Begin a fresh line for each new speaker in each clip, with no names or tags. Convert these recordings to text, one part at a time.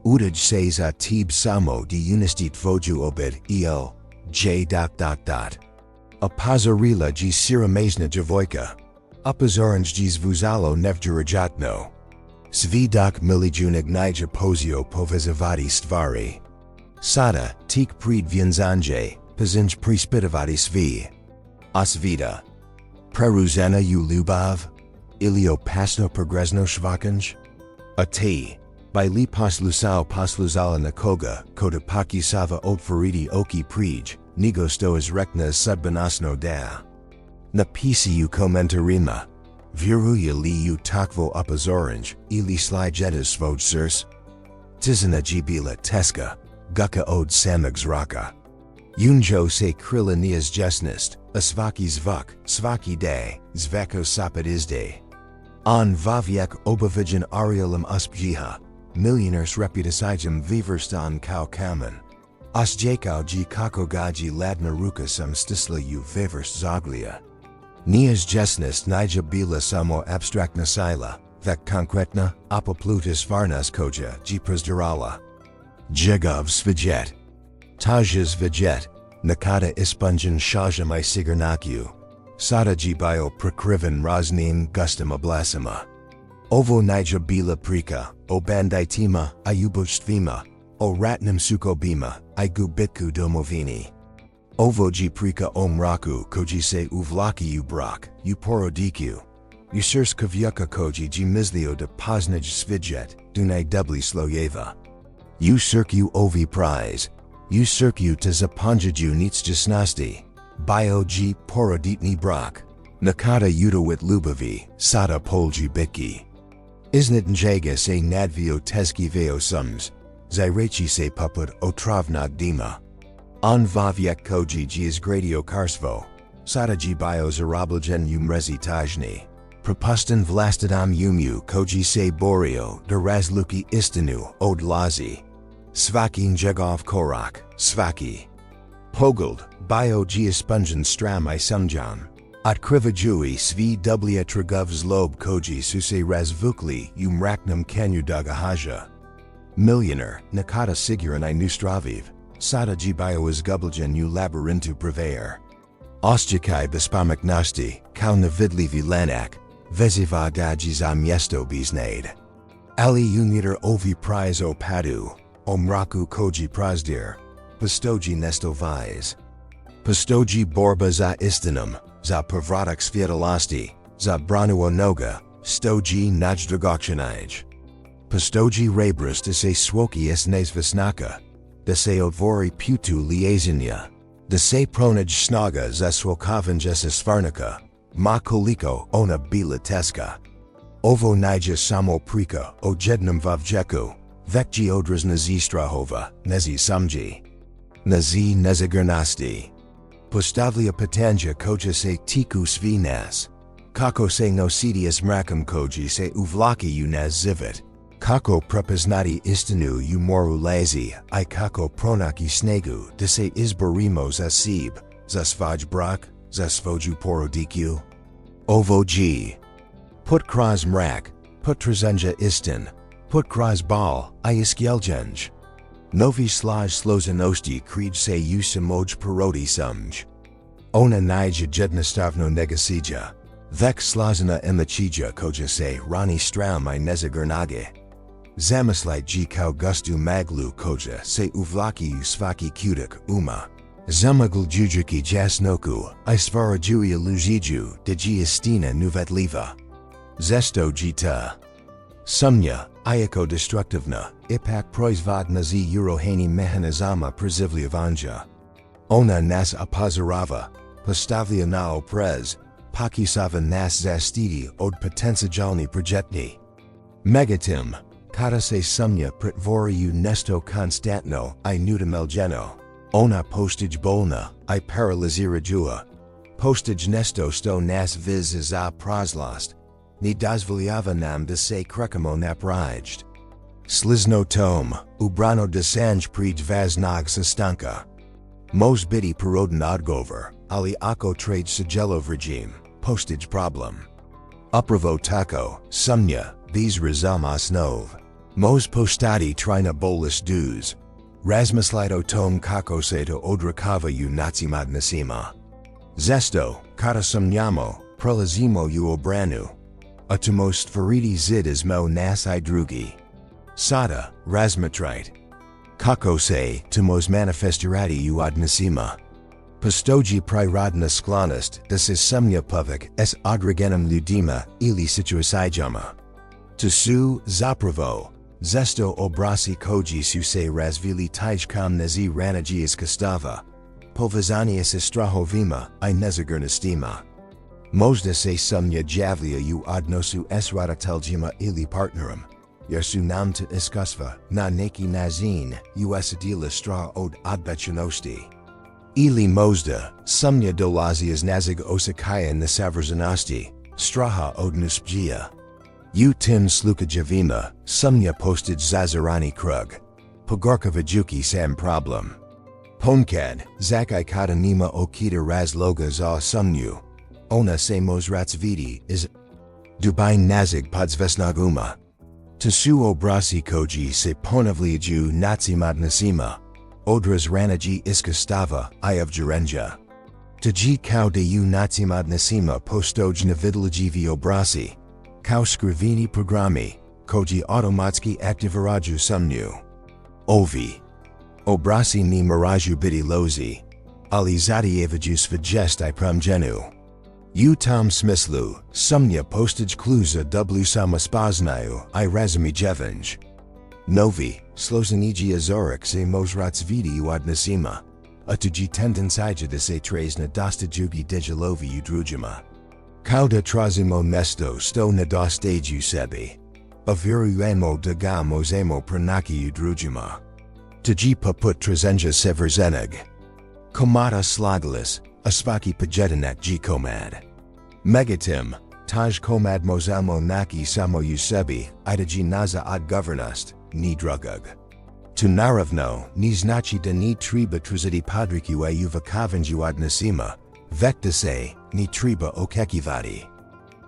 Udaje se za tebe samo di uništi tvoju obitelj, j. Upozorila ji Siromašna djevojka. Upozoranje zvuzalo nevjerojatno. Svi dok Milijunaš pozio povezivati stvari. Sada, tik pred vjenzanje, pazinj preispitovati svi. Osvita. Preruzena u ljubav? Ili opasno progresno shvakanj? A ti. By li posluzala na koga, koda pakisava otvoriti oki prij, nego stoas rekna sudbonosno da. Napisuju komentarima. Vjeruja li u takvo upozoranje, ili slijeda svoj surs? Tizana bila teska, guka od samog zraka. Unjo se krila neizjesnost, a svaki zvuk, svaki day, zvako sapad izde. On vavjak obavijan arialam uspjiha, Milijunaš reputacijam viverstan kao kamen. Osjakao ji kako gaji ladna ruka sam stisla u viverst zaglia. Neizjesnost nija bila samo abstraktna sila, vek konkretna, apoplutis varnas koja ji prozdirala. Jegov svijet. Tajas vijet, nakada ispunjan shajam I sigurnaku. Sada ji bio prekriven raznim gustam oblasima. Ovo nija bila prika, o banditima, I ubojstvima, o ratnim sukobima, I gubitku domovini. Ovo ji prika o mraku koji se uvlaki u brak, u porodiku. U srskavjuka koji ji mislio da poznaj svijet, dunaj dubli slojeva. U cirku ovi prize, u cirku te zaponjaju ničjesnosti, bio ji poroditni brak. Nakada udowit lubavi, sada polji bitki. Iznitnjega se nadvio tezkiveo sums, zairechi se puput otravnog dima. On vavjak koji ji izgradio karstvo, sada ji bio zarabljen mrezi tajni. Propustan vlastidam umu koji se borio da razluki istinu od lazi. Svaki njegov korak, svaki. Pogled, bio ji ispunjen stram I sumjan. Otkrivajuji svi dublje tragov zlob koji su se razvukli mraknam kanyu dagahaja. Milijunar, nakada siguran I nustraviv, sada ji bio izgubljen u labirintu prevair. Ostjakaj bespamaknosti, kao na vidlivi lanak, veziva da ji za mjesto biznade. Ali uniter ovi prize o padu, o mraku koji prozdir, postoji nesto viz. Postoji borba za istinum, za povratak svjetlosti, za branu onoga, stoji najdragocenij. Postoji rebris da se swoki nesvesnaka, da se otvori putu liazonia, da se pronaj snaga za swokavanj se stvarnika, ma koliko ona bila teska. Ovo nija samo prika o jednom vavjeku, vekji odraz nazi strahova, nezi samji. Nazi nezagrnosti. Postavlja pitanja koja se tiku svi nas. Kako se nositi s mrakom koji se uvlaki u nas zivit. Kako prepoznati istinu u moru lazi, I kako pronaki snegu da se izborimo za sib, za svaj brak, za svoju porodiku. Ovo ji. Put kroz mrak, put trzenja istin, put kroz bal, I iskjeljenj. Novi slaj složenosti križ se u samoj porodi samj. Ona nija jednostavno negasija. Vek slazena emachija koja se rani stram I nezagrnage. Zamislaj ji kao gustu maglu koja se uvlaki u svaki kutak uma. Zamagl jujiki jasnoku, I svarajuja luziju da ji istina nuvetliva. Zesto jita. Sumnja, iako destruktivna, ipak proizvodna zi urohani mehanizama prizivljavanja. Ona nas upozorava, postavlja na oprez, pakisava nas zastidi od potencijalni projetni. Megatim, kada se sumnja pretvoriju nesto konstantno I nutemeljeno. Ona postij bolna, I paralizirajua. Postij nesto sto nas viz za prazlost. Ni dozvoljava nam da se krekamo naprajd. Slizno tom, ubrano desanj prej vaznog sastanka. Mos biti porodin odgovor, ali ako trade sigelov regime, postij problem. Upravo tako, sumnja, these razam osnov. Mos postati trina bolus dus. Razmislito tom kako se to odrakavaju nacimadnasima. Zesto, kada samnjamo, prelazimo u obranu. A to most faridi zid izmo nas I drugi. Sada, razmatrite. Kako se, to mos manifestirati u odnasima. Postoji prirodna sklonost da se sumnja povek s određenim ljudima ili situacijama. To su, zapravo, zesto obrasi koji su se razvili tijkom nezi ranaji iskustava. Povezani s strahovima I nezagrnostima. Možda se sumnja javlja u odnosu s roditeljima ili partnerom. Jer su nam to iskustva na neki način usadila strah od odbećenosti. Ili možda, sumnja dolazi iz nazig osakaya nesavrazanosti, straha od nuspjia. U tim slukajavima, sumnja postij zazarani krug. Pogorkavajuki sam problem. Ponkad, zakai kada nima okita razloga za sumnju. Ona se mos ratsvidi is Dubai nazig podzvesnaguma. Tasu obrasi koji se ponavljaju nacimadnasima. Odraz ranaji iskustava I of Gerenja. Taji kao de u nacimadnasima postoj navidlajivi obrasi. Kao skrivini programi, koji automatski aktiviraju sumnju. Ovi. Obrasi ni miraju biti lozi. Ali zadijevaju svijest I promjenu. U tom smislu, sumnja postij kluza w samospoznaju I razumijevanj. Novi, slozaniji azorik se mos ratsvidi u odnosima. A tuji tendencija da se tres nedostajugi dejelovi u drugima. Kao da trazimo mesto sto nedostaju sebi. A virujemo da ga mozemo pranaki u drugima. Tuji poput trazenja severzeneg. Komata slagalis, a svaki pajetanak g komad. Megatim, taj komad mozamo naki samo u sebi, idaji naza odgovornost, ni drugog. Tu naravno, ni znači da ni treba truziti podrikuje u vakavanju odnosima, vekta se, ni treba okekivati.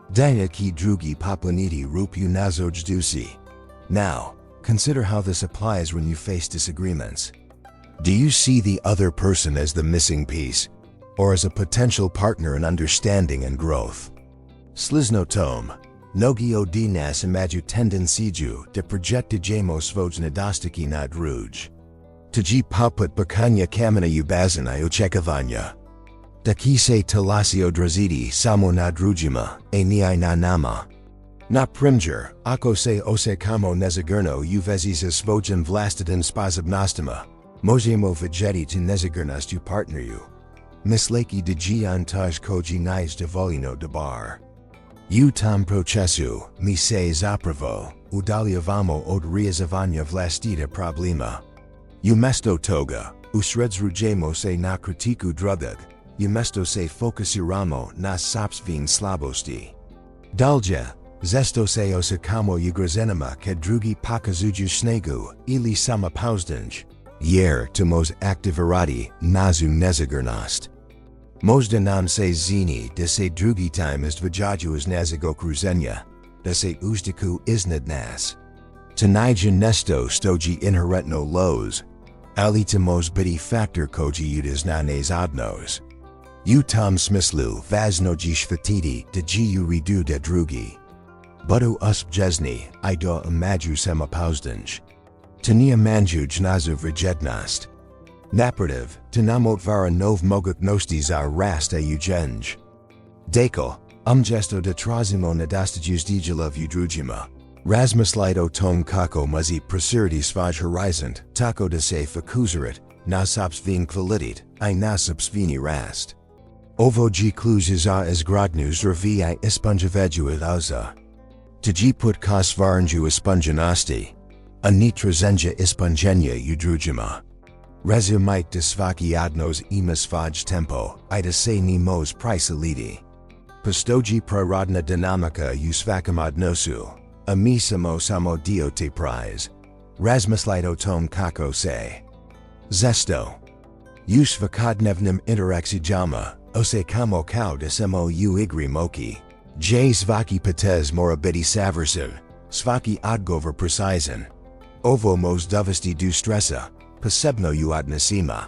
Dana ki drugi poplaniti rupu nazojdusi. Now, consider how this applies when you face disagreements. Do you see the other person as the missing piece, or as a potential partner in understanding and growth? Slizno tom, nogi od nas imaju tendenciju da projectujemo svoj nedostatki na druge. Tuji poput bakanja kamena ubazana očekivanja. Da ki se talasi odraziti samo na drugima, ni na nama. Na primjer, ako se osekamo nezagrno u vezi sa svojim vlastitim sposobnostima, možemo vidjeti tu nezagrnost u partneru. Misleki da taj koji niz dovoljno dobar. U tom procesu, mi se zapravo, udaljavamo od rješavanja vlastita problema. Umesto toga, usredsrujemo se na kritiku drugog, umesto se fokusiramo na sopstvene slabosti. Dalje, zesto se osekamo ugrazenima kad drugi pokazuju snegu ili samopouzdanje, jer to mos aktivirati nazu nezagrnost. Možda nam se zini da se drugi time izdvajaju iz nazig okruženja, da se uzdiku iznad nas. Tanija nesto stoji inherentno loz, ali to mos biti faktor koji udas na nas odnos. U tom smislu vaznoji shvatiti da ji u redu da drugi. Budu uspjezni I do imaju samopouzdanje. Tania manjuj nazu vrijednost. Naprotiv, tanamotvara nov mogutnosti za rast ujenj. Dakle, umjesto da trazimo nedostaju u drugima, razmislito tom kako mazi prosiriti svoj horizont, tako da se fokusirat na sopstvene kvalitet I na sopstveni rast. Ovo ji kluže za izgradnu zdravi I isponjavaju oza. Tuji put ka stvaranju isponjanosti, a ni trazenja isponjenja u drugima. Razumite da svaki odnos ima svoj tempo, I da se ni mos prisiliti. Postoji prirodna dinamika u svakom odnosu, a mi samo dio te prize. Razmislito tom kako se. Zesto. U svakodnevnim interakcijama, osekamo kao da samo u igri moki. J svaki potez mora biti savrsiv, svaki odgovor precizan, Ovo możliwości du stresa, posebno uodnosima.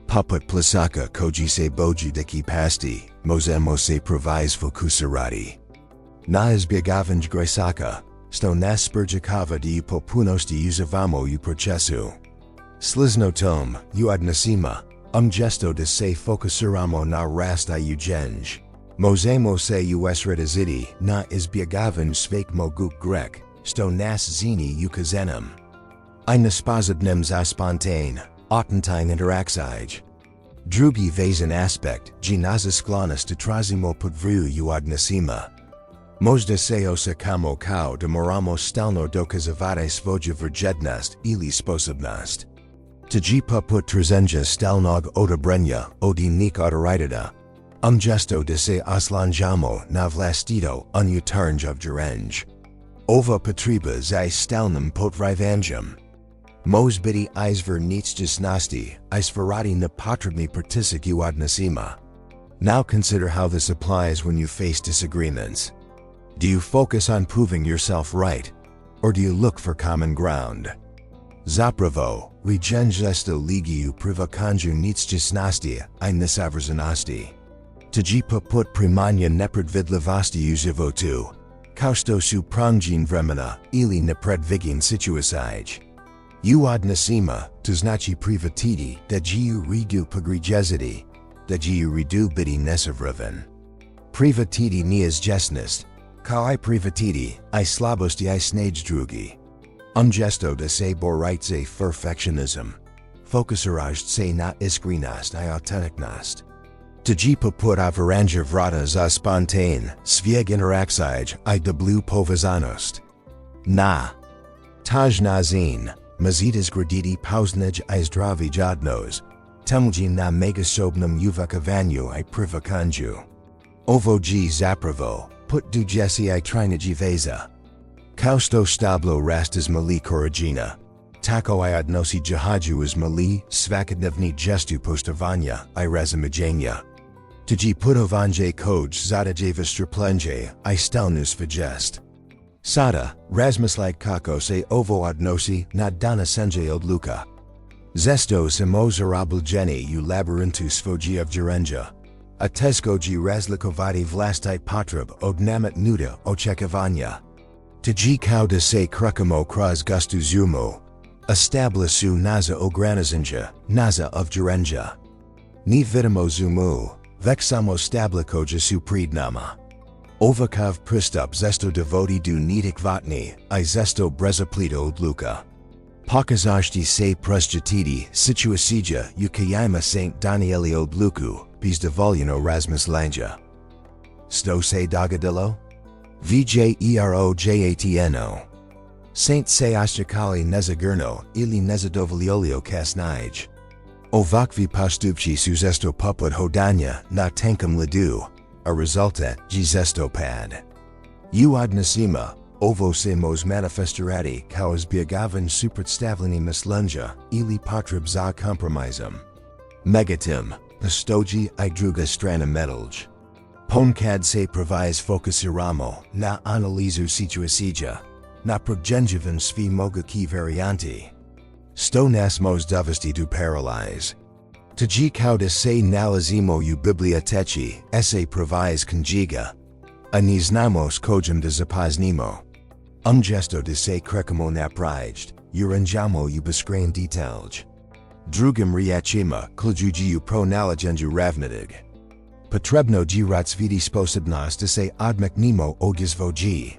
Poput plasaka koji se boji deki pasti, możemy se provize fokusirati. Na izbiegavanj gresaka, sto nas spurgakava di popunosti uzavamo u procesu. Slizno tom, uodnosima, gesto de se fokusiramo na rasta ujenj. Możemy se usrediziti na izbiegavanj svek moguk grek, sto nas zini ukazenem. I nesposobnym za spontane, otentine interakcij. Drugi ważny aspekt, naza sklonost utrazimo podvru uodnosima. Možda se osakamo kao da moramo stalno dokazivati svoju vrjednost ili sposobnost. Tji poput trzenja stalnog odobrenja odinik odoritada. Gesto da se oslanjamo na vlastito unutarnjovjerenj. Ova potreba za stalnim potvrđivanjem. Možbiti izver ničjesnosti, isverati na potrebni pritisak uodnosima. Now consider how this applies when you face disagreements. Do you focus on proving yourself right, or do you look for common ground? Zapravo, rejenjesto ligiu privakanju ničjesnosti I nesavrznosti. Tji poput primanja nepredvidljivosti u životu, kao što su promjene vremena ili nepredviđene situacije. Uodnosima, to znači privatiti da ju redu pogrijeziti, da ju redu biti nesavriven. Privatiti neizvjesnost, kao I privatiti, I slabosti I snage drugi. Gesto da se borite perfectionism. Fokusiraj se na iskrenost I autentiknost. Tji poput avaranja vrata za spontane, sveg interakcij I dublu povezanost. Na. Taj nazin. Mazitas graditi pausnij I zdravi jadnos, temlji na megasobnom uvakavanju I privakanju. Ovo g zapravo, put du jesi I trinaji veza. Kao sto stablo rastas mali korigina. Tako I odnosi jahaju iz mali, svakadnevni gestu postavanja I razumijanja. Tji putovanje koj zadaje strpljenje I stalnus vjest. Sada, razmislite kako se ovo odnosi na donošenje odluka. Zesto samo zarabljenje u labirintu svojevjerenja. A tezkoji razlikovati vlastite potreb od nametnuta očekivanja. Tji kao da se krukamo kroz gustu zumo. Establisu naza ogranizenja, naza ovjerenja. Ni vidimo zumu, vek samo stablikoja su pridnama. Ovakav pristup zesto devoti du nitikvatni I zesto brezaplito odluka. Pokazashti se prusjatiti situasija ukayama Saint Danieli odluku, bis devoljeno razmislanja. Sto se dogodilo? Vjerojatno. Saint se ostakali nezagirno ili nezadovoljolio kasnij. Ovakvi postupci su zesto poput hodanja na tankom ledu. A rezultat, zesto pad. Uodnosima, ovo se manifestirati kao izbjegavan suprotstavljeni mišljenja ili potreb za kompromisom. Megatim, postoji I druga strana medalj. Ponkad se provize fokusiramo na analizu situacija, na progjenjivan svi mogući varianti. Sto nas moždovosti du paralyze. Tji kao da se nalazimo u biblioteci, se provize konjiga. A ni znamos kojem da zapoznimo. Gesto da se krekamo napravd, uranjamo u beskrajn detalj. Drugim riječima, ključi u pronalaženju ravnotig. Potrebno ji razviti sposobnost da se odmaknimo od izvoji.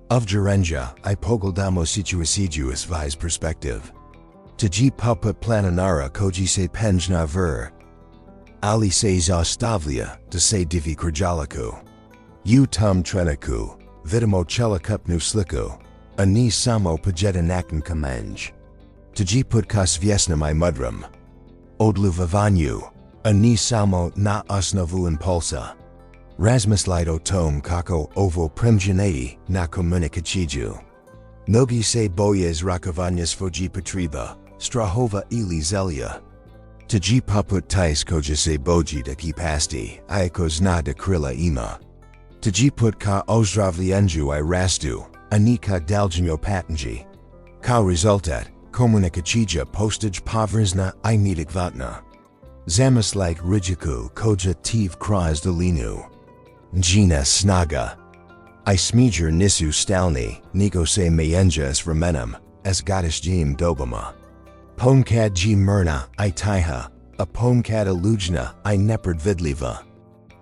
Ovjerenja I pogledamo situaciju iz viz perspektiv. Tji poput plananara koji se penjna ver. Ali se zastavlja da se divi krjaliku. U tom treniku, vidimo celokupnu sliku, a ni samo pojedinakan kamenj. Tji put kas vjesnam I mudram. Odluvavanju, a ni samo na osnovu impulsa. Razmislite o tom kako ovo primjenjati na komunikaciju. Mnogi se boje zrakovanja svoji potreba, strahova ili zelja. Tji poput tais koja se boji da kipasti, iako zna da krila ima. Tji put ka ozdravljenju I rastu, a ni ka daljenju patenji. Kao rezultat, komunikacija postage povrzna I neadekvatna. Zamislite riziku koja tiv kroz dolinu. Njena snaga. I smeđer nisu stalni, nego se mijenja s vremenom, s godišnjim dobama. Ponekad ji mirna I tiha, a ponekad lužna I nepredvidljiva.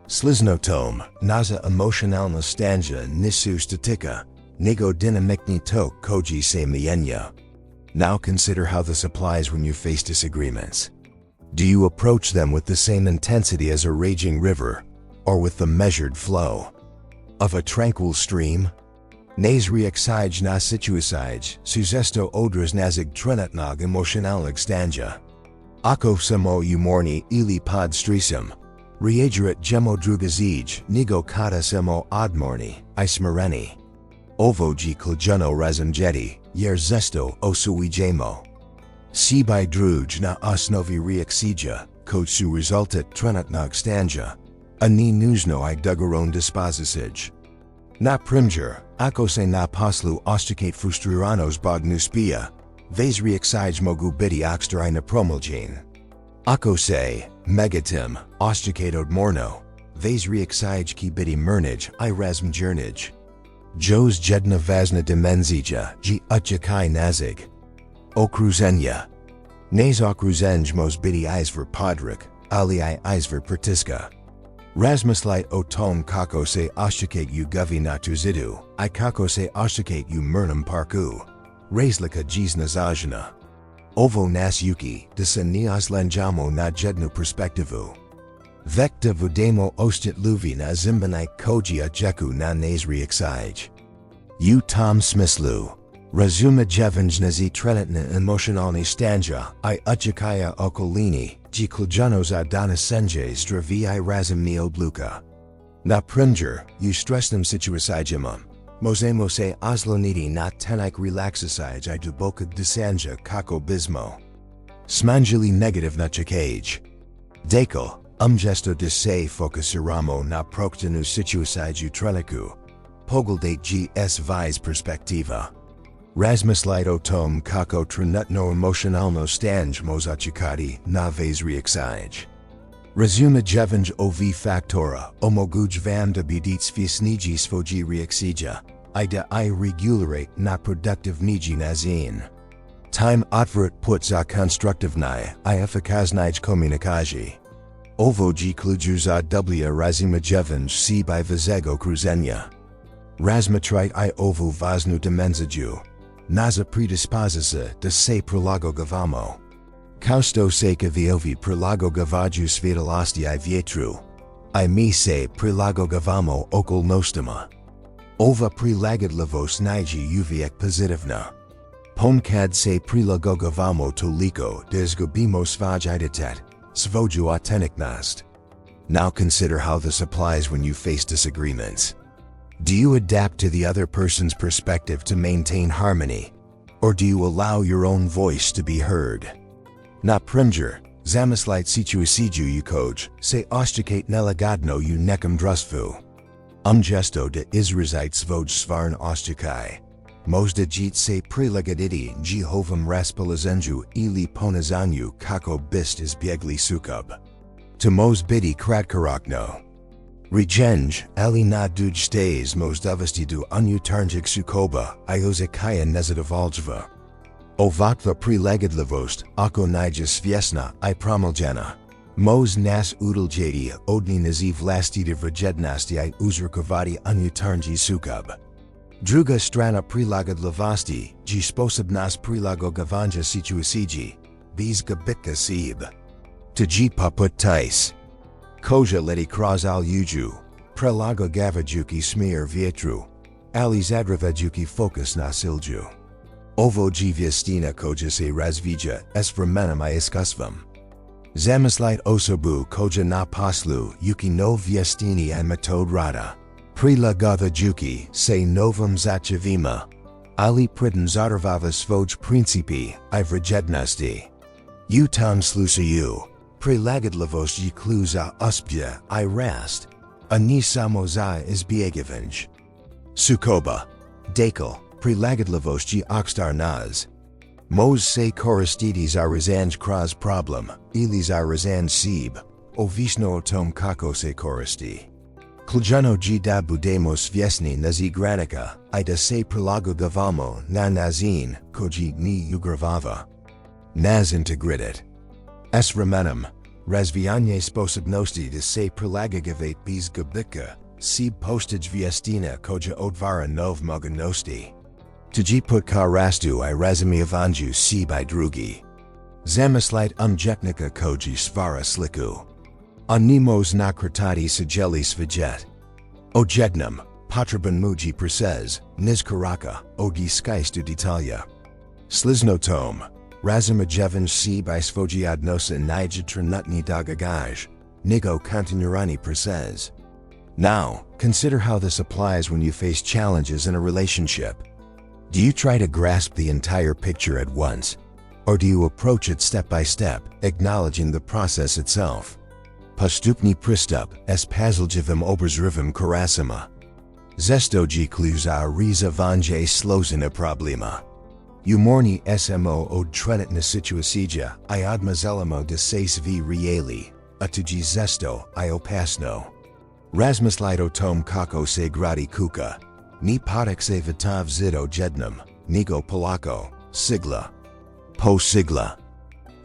Sliznotom, naza emocionalna stanja nisu statika, nego dinamikni tok koji se mijenja. Now consider how this applies when you face disagreements. Do you approach them with the same intensity as a raging river, or with the measured flow of a tranquil stream? Nes reaksij na situasij, suzesto odraz nazig trenutnog emocionalnog stanja. Ako samo umorni ili pod stresom, reagerat jemo drugazij, nego kada samo odmorni, I smireni. Ovoji ključno razumjeti, jer zesto osujemo. Sibaj druj na osnovi reaksija, kod su rezultat trenutnog stanja, a ni nužno I dugoron disposisij. Na primjer, ako se na poslu osjećat frustriranos zbog nuspija, vez reaksij mogu biti okstra I nepromuljen. Ako se, megatim, osjećat odmorno, vez reaksij ki biti mirnij I razmjernij. Jos jedna vazna dimenzija, ji utjakaj nazig. Okruženje. Nes okruženj mos biti izver podrik, ali I izver pritiska. Razmislite o tom kako se osjećat guvi na tuzidu, I kako se osjećat mirnom parku. Razlika jizna zajna. Ovo nas yuki, da se ni oslanjamo na jednu perspektivu. Vekta budemo ostjetluvi na zimbanai koji utjeku na nes reaksij. U tom smislu. Razumijevanj nazi trenutna emocionalni stanja I utjekaya okolini, ji ključno za donošenje zdravij razumni odluka. Na primjer, u stresnim situacijama, možemo se osloniti na tenik relaksasij I dubokog disanja kako bismo smanjili negativna čekaj. Dakle, umjesto da se fokusiramo na proktanu situaciju treniku, pogledajte gs viz perspektiva. Razmislite o tom kako trenutno emocionalno stanj mos očekati na vez reaksij. Razumijevanj ovih faktora omoguć vam da biti svjesniji svoji reaksija, I da I regulirate na produktivniji način. Time otvorit put za konstruktivnij I efikaznij komunikacji. Ovoji ključ za dolje razumijevanj sebe vazeg okruženja. Razmatrite I ovu važnu dimenziju. Naza predispozicija da se prilagođavamo. Kao što se kaviovi prilagođavaju svijetlosti I vjetru, I mi se prilagođavamo okolnostima. Ova prilagodljivost nije uvijek pozitivna. Ponekad se prilagođavamo toliko da izgubimo svoj identitet, svoju authenticnost. Now consider how this applies when you face disagreements. Do you adapt to the other person's perspective to maintain harmony, or do you allow your own voice to be heard? Na primjer, zamislite situaciju koj se osjećat nelagodno u nekom društvu. Umjesto da izrazite svoj stvarn osjećaj, možda se prilagoditi njihovom raspoloženju ili ponizanju kako biste izbjegli sukob. To mos biti kratkoročno. Rečenj, ali na duj stes mos dovesti do unutarnjeg sukoba I očekaya nezadovoljstva. Ovakva prilagodljivost, ako nije svjesna I promuljena, mos nas udjeljati odni naziv vlastiti vrijednosti I uzrokovati unutarnji sukob. Druga strana prilagodljivosti, ji sposobnost prilagođavanja situaciji, bez gubitka sebe. Tji poput tais. Koja leti kroz aljuju, prilagođavajući smjer vjetru, ali zadržavajući fokus na silju. Ovoji vjestina koja se razvija s vremenom I iskustvom. Zamislite osobu koja na poslu yuki no vjestini I metod rada. Prilagođavajući se novom zahtjevima, ali pritom zadržava svoj principi I vrijednosti. U tom slučaju, prilagodljivost je ključ za uspjeh I rast, a ne samo za izbjegavanje sukoba. Dakle, Prilagodlivosci okstar nas. Mos se koristides arizanj kras problem, ilis arizan seb, ovisno o tom kako se koristi. Ključno G da budemos vjesni na zigranika, I da se prilagodavamo na nazin, koji ni ugravava. Naz integritet. S ramenom, razvijanje sposobnosti da se prilagođavati bez gubika, seb postage vjestina koja otvara nov mogućnosti. Tuji put ka rastu I razumijevanju seb I drugi. Zamislite umjetnika koji stvara sliku. Onimos nakratati sijeli svijet. Ojednom, potreban muji procez, niz karaka, odiskaistu detalja. Slizno tom, razumijevan seb I svojiadnosa nija trenutni dogagaj, nigo continuirani procez. Now, consider how this applies when you face challenges in a relationship. Do you try to grasp the entire picture at once? Or do you approach it step by step, acknowledging the process itself? Postupni pristup s paziljivim obrazrivim korasima. Zestoji kluza rizavanje slozina problema. Umorni smo od trenutna situacija I odmazelimo da se svi rijeli, a tuji zesto I opasno. Razmislite o tom kako se gradi kuka. Ni potak se vitav zido jednom, nigo polako, sigla. Po sigla.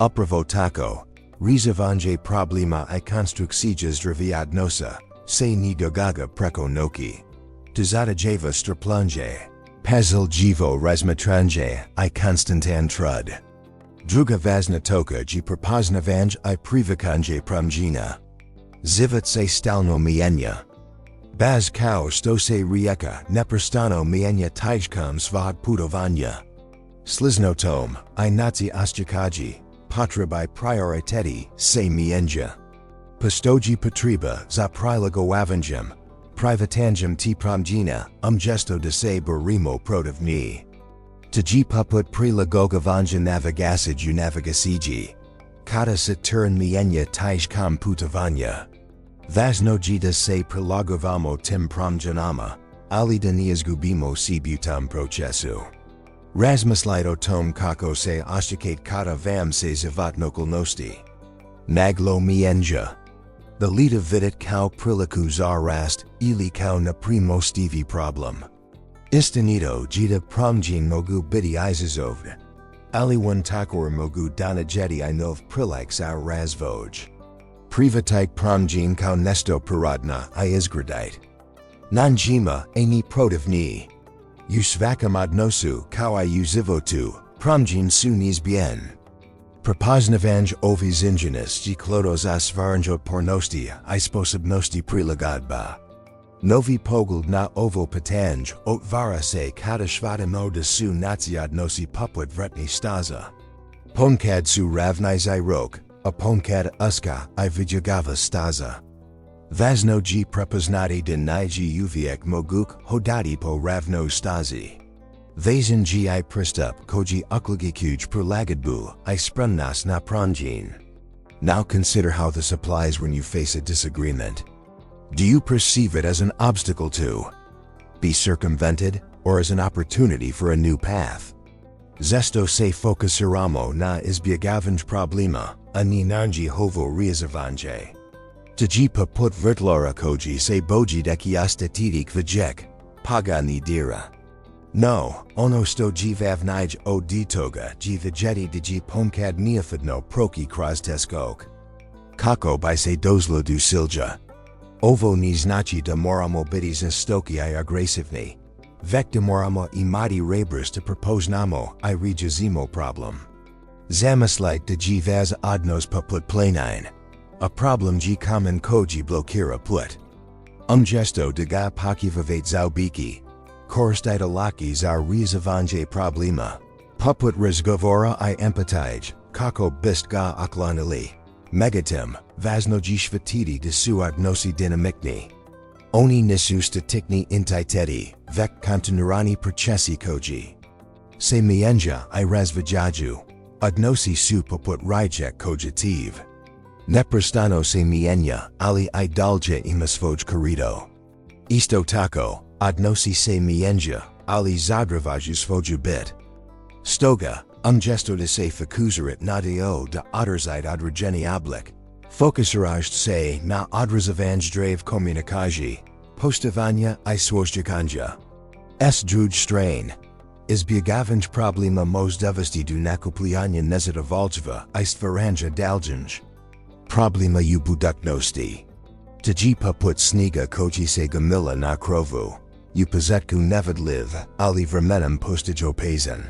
Upravo tako, rizavanje problema I konstrukcija zdravijadnosa, se ni dogaga preko noki. Tuzadajeva strplanje, pazil jivo razmatranje I konstantan trud. Druga vazna toka ji prepoznavanj I privikanje promjena. Zivit se stalno mijenja. Baz kao sto se rijeka neprestano mijenja tijkom svog putovanja. Slizno tom, I nazi ostjakaji, potreby prioriteti se mijenja. Postoji potreba za prilagowavanjem, privatanjem ti promjena, gesto da se borimo protivni. Tuji poput prilagogavanj navigasij u navigasiji. Kada se turn mijenja tijkom putovanja. Vaznoji da se prilagovamo tim promjenama, ali da ne izgubimo sebe u tom procesu. Razmislite o tom kako se osjećate kada vam se zavat okolnosti. Naglo mijenja. The lita vidit kao priliku za rast ili kao na primostivi problem. Istinito jita promjen mogu biti izazovne. Ali one takor mogu donajeti I nov prilik za razvoj. Privatite promjen kao nesto prirodna I izgradite. Nanjima ni protivni. U svakom odnosu kao I uzivotu, promjen su nizbien. Prepoznavanj ovih ingenis I klodos stvaranje otpornosti I sposobnosti prilagodba. Novi pogled na ovo pitanje otvara se kada shvatimo da su naci odnosi poput vretni staza. Ponkad su ravniz I rok, a ponkad uska I vidjagava staza. Vaznoji prepoznati da niji uvijek moguk hodati po ravno stazi. Vezanji I pristup koji uključuj prilagodbu I spremnost na promjen. Now consider how this applies when you face a disagreement. Do you perceive it as an obstacle to be circumvented, or as an opportunity for a new path? Zesto se fokusiramo na izbjegavanj problema, a ni nanji hovo rizavanje. Tuji poput vrtlora koji se boji deki estetitik vijek, paga ni dira. No, ono sto jivavnij od toga jivajeti digi pomkad neofidno proki krasteskok. Kako by se dozlo du silja. Ovo ni znači da moramo biti žestoki I agresivni. Vek da moramo imati rebrs da prepoznamo I rješimo problem. Zamislite da jivaz odnos poput plenain. A problem ji kamen koji blokira put. Gesto da ga pokivavate zaubiki. Koristite laki za rizavanje problema. Poput razgovora I empatij, kako bist ga oklanili. Megatim, vaznoji shvatiti da su odnosi dinamikni. Oni nisu statikni intiteti, vek continuirani procesi koji. Se mijenja I razvijaju. Odnosi su poput rijek kojitiv. Neprestano se mijenja, ali I dolje ima svoj corrido. Isto tako, odnosi se mijenja, ali zadravaju svoju bit. Stoga, umjesto da se fokusirat na dio da održite određeni oblik, fokusirajući se na održavanje zdrave komunikacije, postavanja I svojstvovanja. S drugi strain. Izbjegavanje problema može dovesti do nakupljanja nezadovoljstva I stvaranja daljenja. Problema u budućnosti. Tebe poput snega koji se gomila na krovu. U pozetku nevidljiv, ali vremenom postajopesan.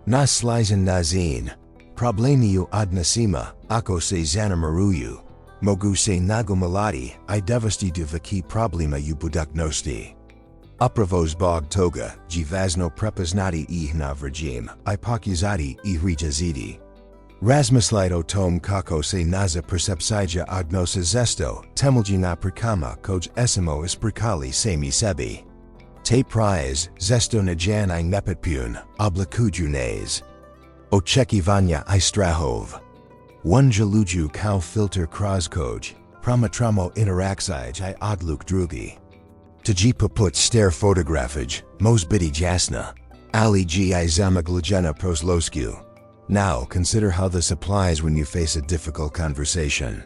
Na slizen nazin. Problemi u odnosima, ako se zanemaruju, mogu se nagomilati I dovesti do veliki problema u budućnosti. Upravo zbog toga, je važno prepoznati ih na vreme I pokazati I riješiti. Razmislite o tom kako se naza percepcija odnosa zesto, temelji na prikama koj esimo isprikali sami sebi. Te prize, zesto na jan I nepotpun, oblikujunes. Očekivanja I strahov. Wunja luju kao filter kroz koj, promatramo interakcije I odluk drugi. Tebe poput stare fotografij, može biti jasna, ali I zamagljena proslovsku. Now consider how this applies when you face a difficult conversation.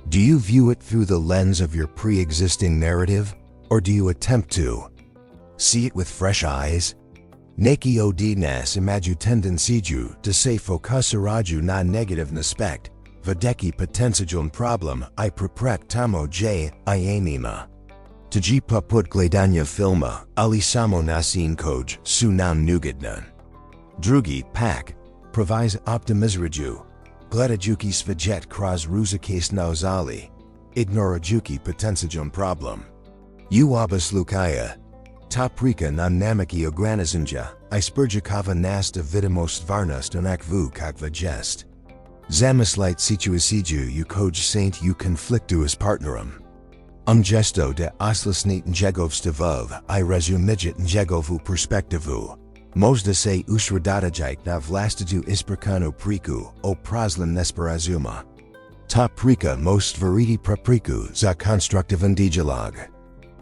Do you view it through the lens of your pre-existing narrative, or do you attempt to see it with fresh eyes? Neki od nas imaju tendenciju da se fokusiraju na negativni aspekt, videki potencijalni problem I tamo je I amima. Tebe poput gledanja filma, ali samo na sin koj su nam nugodnan. Drugi pak, provize optimizraju, gledajući svajet kroz ruzakast nauzali, ignorajući potencijalni problem. U oba Taprika na namaki ograniczenia I spurgakava nas da vidimo stvarnost onakvu kakva jest. Zamislite situaciju u koj saint u konfliktu s partnerom. Umjesto da oslisnit njegov stavov I razumijit njegovu perspektivu. Možda se usredotočit na vlastitu isprikanu priku o problem nesporazuma. Taprika most stvariti papriku za konstruktivan dijalog.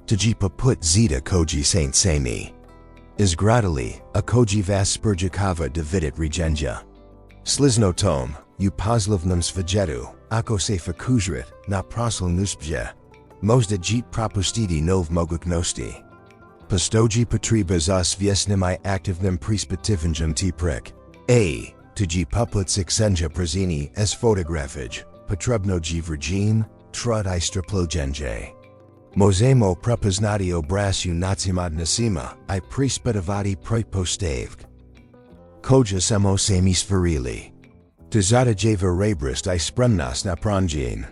Tebe poput zeta koji saint sami. Izgradali, a koji vas spurgakava da vidit rješenja. Slizno tom, u pozitivnom svajetu, ako se fokusirat na proslnuspje. Možda jit propustiti nov mogućnosti. Postoji potreba za svjesnim I aktivnim preispitivanjem teprik. A. Tebe poput seksenja prezini s fotografij, potrebno je vreme, trud I straplojenje. Možemo prepoznati obraz u nacim odnosima I preispitovati prepostavk. Koja samo sami stvarili. To zadajeva rebrast I spremnost na pronjin.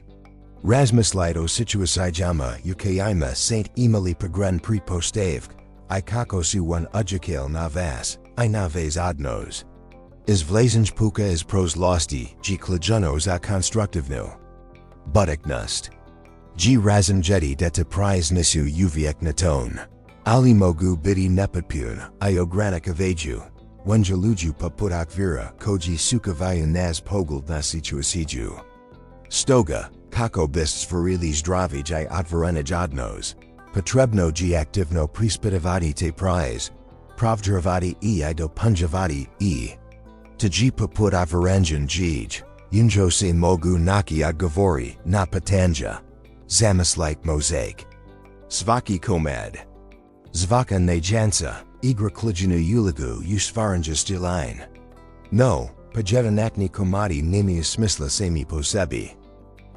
Razmislite o situacijama u kojima saint imali pogren prepostavk, I kako su one udjekal na vas, I na vas odnos. Izvlazenj puka iz proslosti, je ključno za konstruktivnu budućnost. Je razumjeti da te prize nisu uvijek na ton. Ali mogu biti nepotpun I ograničavaju. Wunja luju poput okvira koji sukavaju nas pogled na situaciju. Stoga, kako bist stvarili zdravij I otvorenej odnos. Potrebno je aktivno preispitovati te prize. Provjeravati I dopunjavati I. Tebe poput otvorenjan jej. Unjo se mogu naki odgovori na pitanja. Zamislite mozaik. Svaki komad. Zvaka nejanca, igra klijenu uligu u stvaranja stilajn. No, pojedinakni komadi nemaju smisla sami po sebi.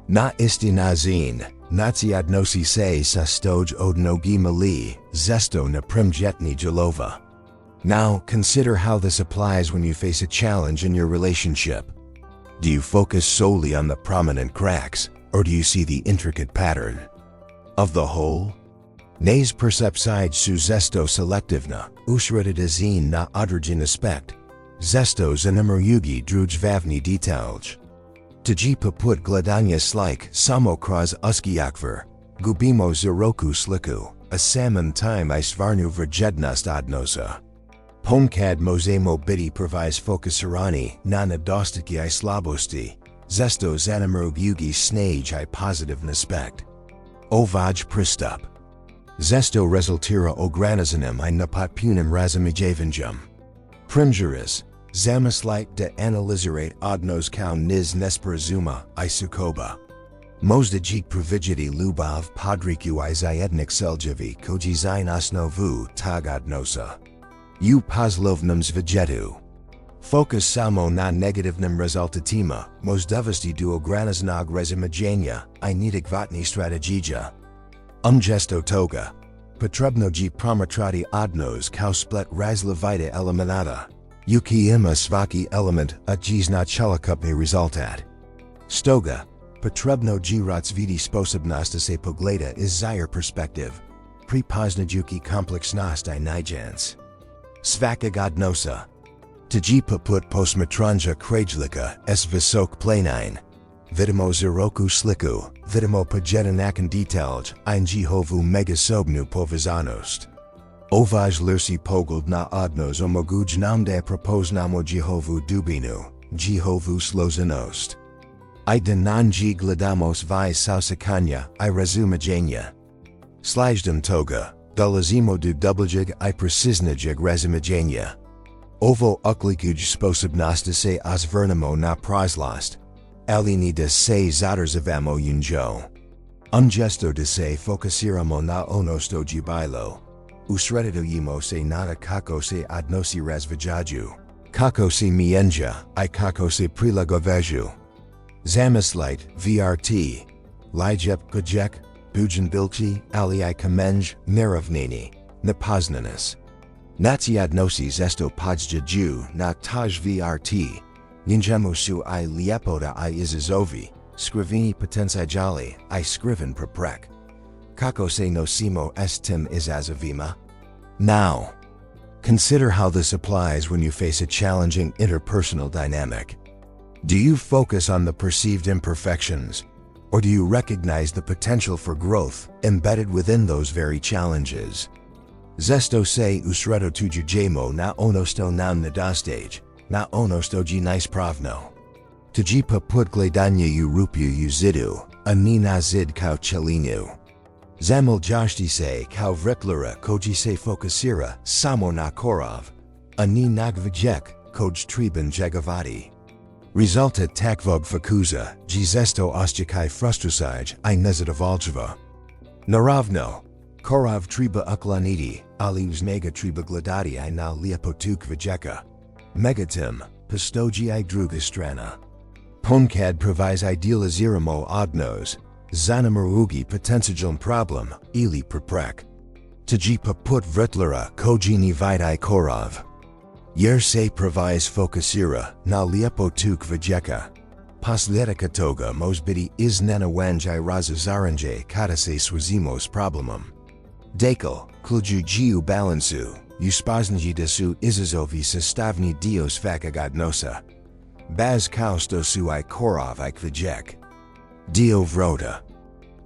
Na isti nazin, naci odnosi se sa stoj od nogi mali, zesto na primjetni jalova. Now, consider how this applies when you face a challenge in your relationship. Do you focus solely on the prominent cracks, or do you see the intricate pattern of the whole? Nas percepcije su zesto selektivna, usredotočena na određen aspekt. Zesto zanemaruju druge važne detalje. Tebe poput gledanja slik samo kroz uski okvir, gubimo za roku sliku, a samim time I stvarnu vrijednost odnosa. Ponekad možemo biti previše fokusirani na nedostatke I slabosti, zesto zanemaruju snage I pozitivni aspekt. Ovaj pristup Zesto rezultira ogranizanem I napotpunem razumijevangem. Primgeris, zamislight de analizirate odnos kao niz nesperazuma I sukoba. Mozdajik provigity lubov podriku I zajednik seljevi koji osnovu tagodnosa. U poslovnom zvijetu. Fokus samo na negativnim rezultatima, moždovosti do ogranizanog razumijevanja I neadekvatni strategija. Umjesto toga, potrebnoji promatrati odnos kao splet različite elemenata. Uki ima svaki element iz načelokupni rezultat. Stoga, potrebnoji razviti sposobnost se pogleda iz zir perspektiv. Prepoznajući kompleksnost I nijans. Svakagodnosa. Tji poput posmatranja krajlika s visok planin. Vidimo ziroku sliku, vidimo pojedinakan detalj njihovu megasobnu povezanost. Ovaj lirsi pogled na odnos omogućnamde propoznamo njihovu dubinu, njihovu složenost. I denanji gledamos vi sausakanja I razumijevanja. Slajdem toga, dolazimo do dubljeg I preciznijeg razumijevanja. Ovo uključuj sposobnost se osvrnemo na prošlost. Alini da se zadržavamo unjo. Umjesto da se fokusiramo na ono što je bilo. Usredotojimo se na kako se odnosi razviđaju. Kako se mijenja I kako se prilagovežu. Zamislit VRT. Lijep kojek, bujan bilci ali I kamenj naravnini. Nepoznanis. Naci odnosi esto podjaju na taj VRT. Ninjemu su I lijepoda I izazovi, skriveni potencijali I skriven preprek. Kako se nosimo s tim izazovima? Now, consider how this applies when you face a challenging interpersonal dynamic. Do you focus on the perceived imperfections, or do you recognize the potential for growth embedded within those very challenges? Zesto se usredotujemo na ono što nam nedostage. Na ono što je neispravno. Tji poput gledanja rupuju zidu, a ni na zid kao chelinu. Zamiljashti se kao vrtlera koji se fokusira samo na korov, a ni na vijek koj triban jegovati. Rezultat takvog fokusa, zesto osjećaj frustrasaj I nezadovoljstva. Naravno, korov treba uklaniti, ali uz mega treba gledati I na lijepotuk vijeka. Megatim, postoji I druga strana. Ponkad provize idealiziramo odnos, zanamarugi potencijal problem ili preprek. Tji poput vrtlera koji ni vidi korov. Jer se provize fokusira na lijepotuk vijeka. Posljedika toga mozbiti iznenawenjaj razazaranje kada se swazimos problemom. Dekal, kljuju balansu. Uspoznji da su izazovi sastavni dio svakagodnosa. Baz kao što su I korov I vijek. Dio vroda.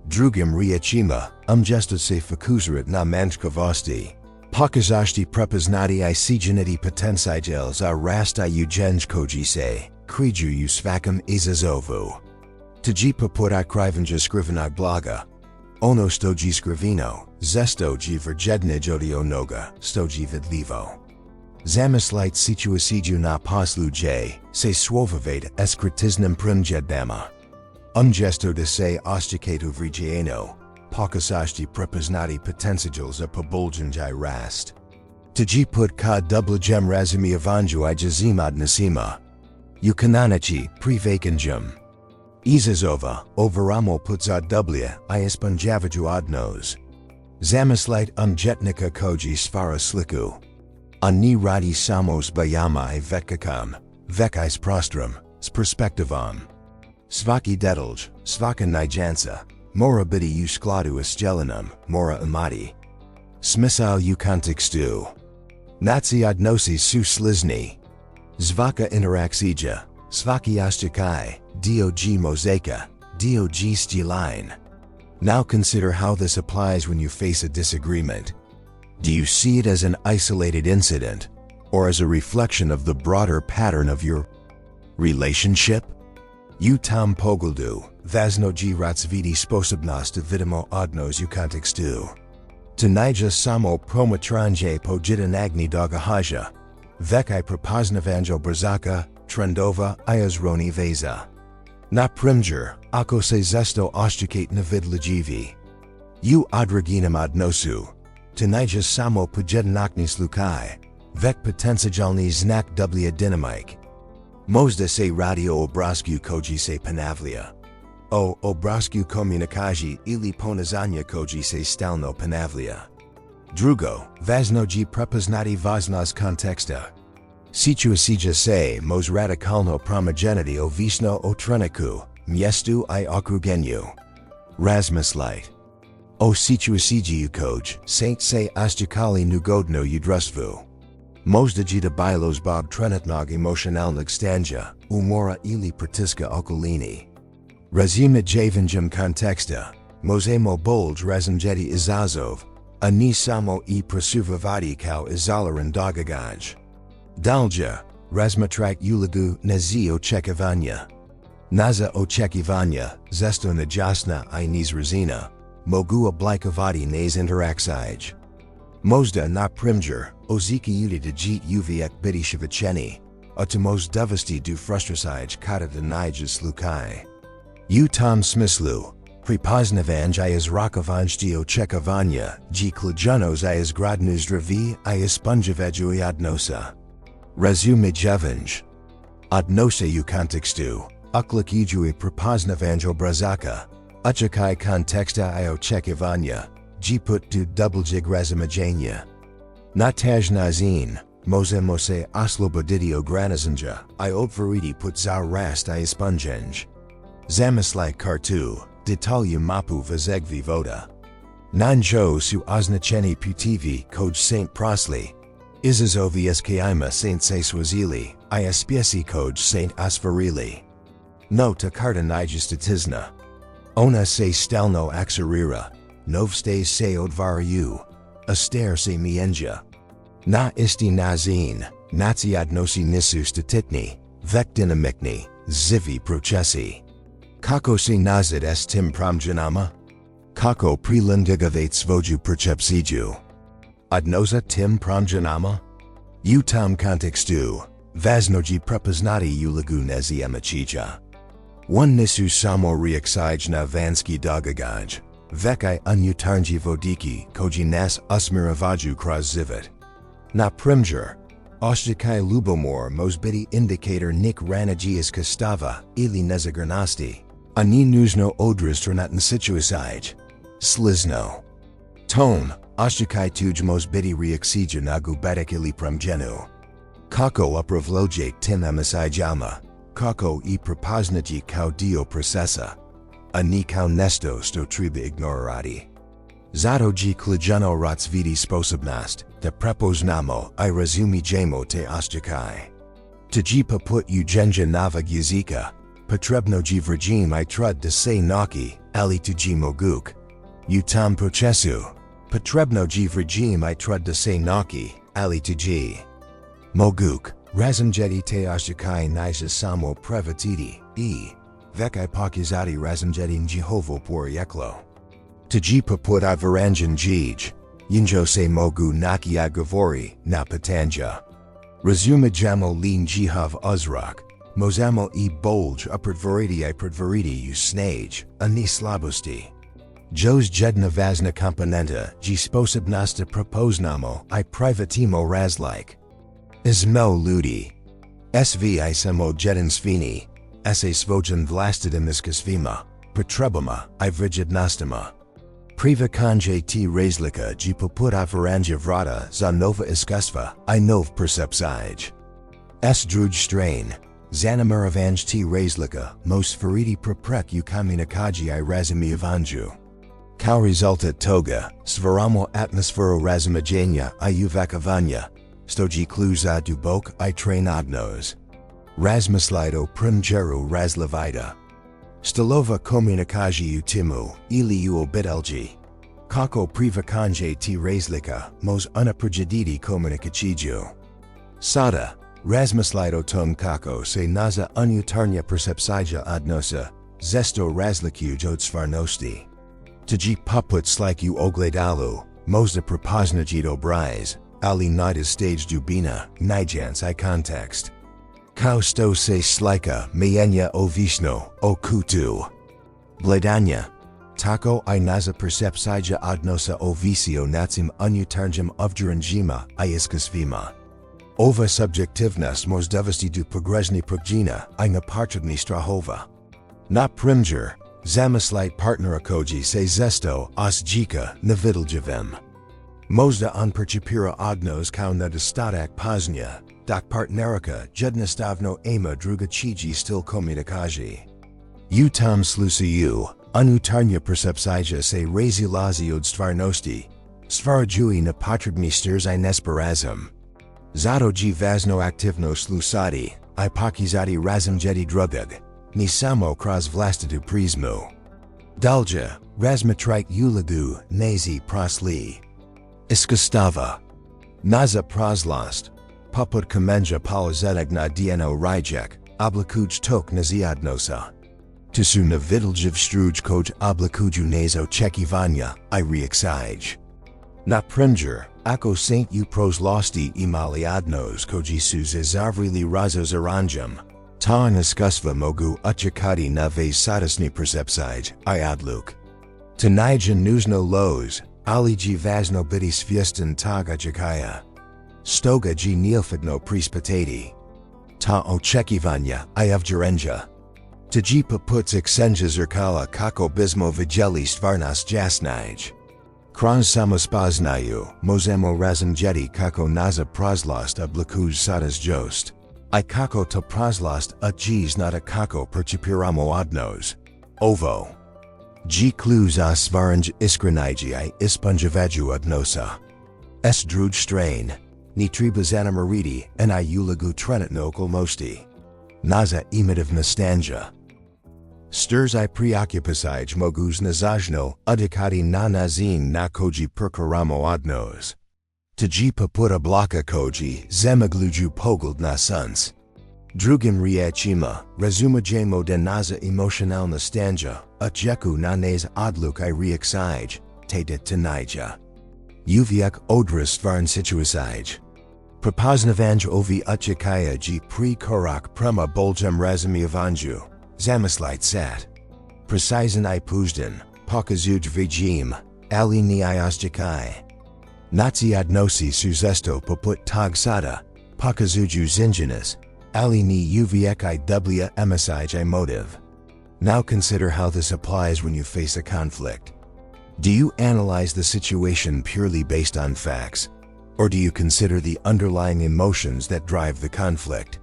Drugim riječima, umjesto se fokusirat na manjkavosti. Pokazati prepoznati I sijaniti potencijal za rast I ujenj koji se krijuju svakom izazovu. Tji poput I krivanja skrivenog bloga. Ono što je skriveno, zesto je vrjednije od onoga što je vidljivo. Zamislit situaciju na posluđe, se svovavate s kritiznim primjedbama. Umjesto da se osjećate uvrijeđeno, pokušajte prepoznati potencijal za poboljšanje rast. Tji put ka dubljegem razumijevanju I odnosima. Ukanonici privakanjem. Izazova, overamo putza dublje I ispanjavaju odnos. Zamislit umjetnika koji stvara sliku. A ni radi samos bayama I vetkakam, vek is prostrom, s perspektivom. Svaki detalj, svaka nijansa, mora biti u skladu s jelenum, mora imati. Smisao u kontekstu. Naci odnosi su slizni. Svaka interakcija, svaki osjećaj, dio g mozaika, dio g stilin. Now consider how this applies when you face a disagreement. Do you see it as an isolated incident, or as a reflection of the broader pattern of your relationship? U tam pogledu, vazno g razviti sposobnost vidimo odnos u kontekstu. Tanija samo promatranje pojidanagni dogahaja. Vek prepoznavanjo brzaka, trendova rozroni veza. Na primjer, ako se zesto oščekate na vidlajivi. U odraginam odnosu. Tanija samo pojidanakni slukai. Vek potencijalni znak dublja dinamik. Možda se radio obrasku koji se ponavlja. O obrasku komunikaji ili ponazanja koji se stalno ponavlja. Drugo, važnoji prepoznati važnost konteksta. Situacija se mož radikalno promijeniti ovisno o trenutku, mjestu I okruženju. Razmislite. O situaciji koj se osjećali neugodno u društvu. Možda da zbog trenutnog emocionalnog stanja, umora ili pritiska okolini. Razumije javanjem konteksta, možemo bolj razumjeti izazov, a ne samo I presuvavati kao izolaran dogagaj. Dalje, razmatrat ulogu na očekivanja. Naza očekivanja, zesto nejasna I nizrazina, mogu oblikovati nez interakcij. Možda na primjer, oziki djit uvijek biti shvicheni, a to mož dovesti do frustracij kada da najdeš slukai. U tom smislu, prepoznavanj izrakovanja očekivanja, ključnost izgradnu zdraví I ispunjavaju odnosa. Razumijevanj. Odnosa u kontekstu, uključuju prepoznavanj obrazaka, očekaj konteksta I očekivanja, put do dubljeg razumijanja. Na taj način, možemo se osloboditi ograničenja I otvoriti put za rast I ispunjenj. Zamislite kartu, detalje mapu vazegvi voda. Nanjo su označeni putivi koj Saint Prosli. Izazovi skima Saint se swazili, I espesi koj Saint osvarili. No ta karta nijestatizna. Ona se stalno aksarira. Novstes se odvaraju. Aster se mienja. Na isti nazin, naci odnosi nisu statitni, vek dinamikni, zivi procesi. Kako se nazad s tim promjenama? Kako prilindigavate svoju percepciju? Odnosa tim promjenama? U tom kontekstu, važnoji prepoznati ulogu nezi amachija. One nisu samo reaksij na vanski dogagaj, vek I unutarnji vodiki koji nas usmiravaju kroz život. Na primjer, oshčekaj lubomor mož biti indikator nik ranaji iskustava ili nezagrnosti, a ni nužno odraz trenutni situacij. Slizno. Ton, oshčekaj tuj mož biti reaksija na gubetak ili promjenu. Kako upravljati tim amasijama, kako I prepoznati kao dio procesa, a ni kao nesto sto treba ignorati. Zato ključno razviti sposobnost, da prepoznamo I razumijemo te oshčekaj. Taji poput ujenja novog jezika, potrebno vrajim I trud da se nauki, ali taji moguk. U tom procesu, potrebno vrajim I trud da se nauki, ali taji moguk. Razumjeti te oshčekaj nije samo prevatiti, vek I pokazati razumjeti njihovo porijeklo. Taji poput varanjan jinjo se mogu naki govori na pitanja. Razumijemo li njihov uzrok, možemo I bolj upredvoriti u snage, a ni slabosti. Jos jedna važna komponenta sposobnosti prepoznamo I privatimo razlik. Izmo ljudi. Svi samo jedan svini, se svojen vlastitim iskustvima, potrebama I vrjednostima. Privakanje ti razlika poput varanja vrata za nova iskustva I nov percepcij. Drugi strain, zanimiravanje ti razlika most fariti preprek u komunikaji I razumijevanju. Kao rezultat toga, stvaramo atmosferu razumijanja I uvakovanja, stoji kluza dubok I trenodnos. Razmislite o primjeru razlevida. Stilova komunikaji u timu ili u obitelji. Kako privakanje ti razlika mož unaprijediti komunikaciju. Sada, razmislite o tom kako se naza unutarnja percepcija odnosa, zesto razlikuj od stvarnosti. Taji poput slik u ogledalu, Można propoznać obraz, ali nida stage dubina, nijans I context. Kao sto se slika, mienia o visno, o kutu. Gledania. Tako I naza percepcija odnosa o visio nacim unutarnjem objaranjima I iskusvima. Ova subjektivnost moždovosti du pogrezni progina I napartredni strahova. Na primjer, zamislit partnera koji se zesto osjika nevidljivim. Možda on percipira odnos kao nedostatak pažnje, dok partnerka jednostavno ima drugačiji stil komunikacije. U tom slučaju, unutarnja percepcija se razilazi od stvarnosti, stvaraju nepotrebni strs I nesporazum. Zato je važno aktivno slušati I pokazati razumjeti drugog, ni samo kroz vlastitu prizmu. Dalje, razmatrite ulogu nazi prosli. Iskustava. Naza prozlost. Poput kamenja polizetig na dieno rijek, oblikuj tok nazi odnosa. Tisu nevidljiv struj koj oblikuju nazo checkivania I reexige. Na primjer, ako saint u prozlosti imali odnos koji su zavrili razos aranjam, ta iskusva mogu uchakati na vez sadisni percepcije I odluk. Tanajan nuzno loz, ali ji važno biti svjestan toga jakaya. Stoga ji neofitno preispitati. Ta očekivanja I objarenja. Taji poput aksenja zrcala kako bismo vidjeli stvarnost jasnij. Kroz samospoznaju, možemo razumjeti kako naza prozlost oblikuj sadas jost. I kako ta prozlost znata kako percipiramo odnos. Ovo. G clues stvaranj iskreniji I ispunjavaju odnosa. S druge strain. Ni treba zanemariti I ulogu trenutno okolnosti. Naza emotiv nostalgia. Strs I preoccupacije mogu značajno udikati na nazin na koji perkaramo odnos. Taji poput bloka koji zamagluju pogled na suns. Drugim riječima, razumijemo da naza emotional nostalgia, utjeku na naz odluk I reexige, te de tanija. Uvijek odra stvarn situacije. Prepoznavanje ovi utjekaya ji pri korak prema boljem razumijevanju. Zamislit sat. Precizan I puzdan, pokazuj regime, ali ni I osjećaj. Nazi odnosi su zesto poput tog sada, pokazuju zinjanas, ali ni uvijek I dublja emisij motive. Now consider how this applies when you face a conflict. Do you analyze the situation purely based on facts? Or do you consider the underlying emotions that drive the conflict?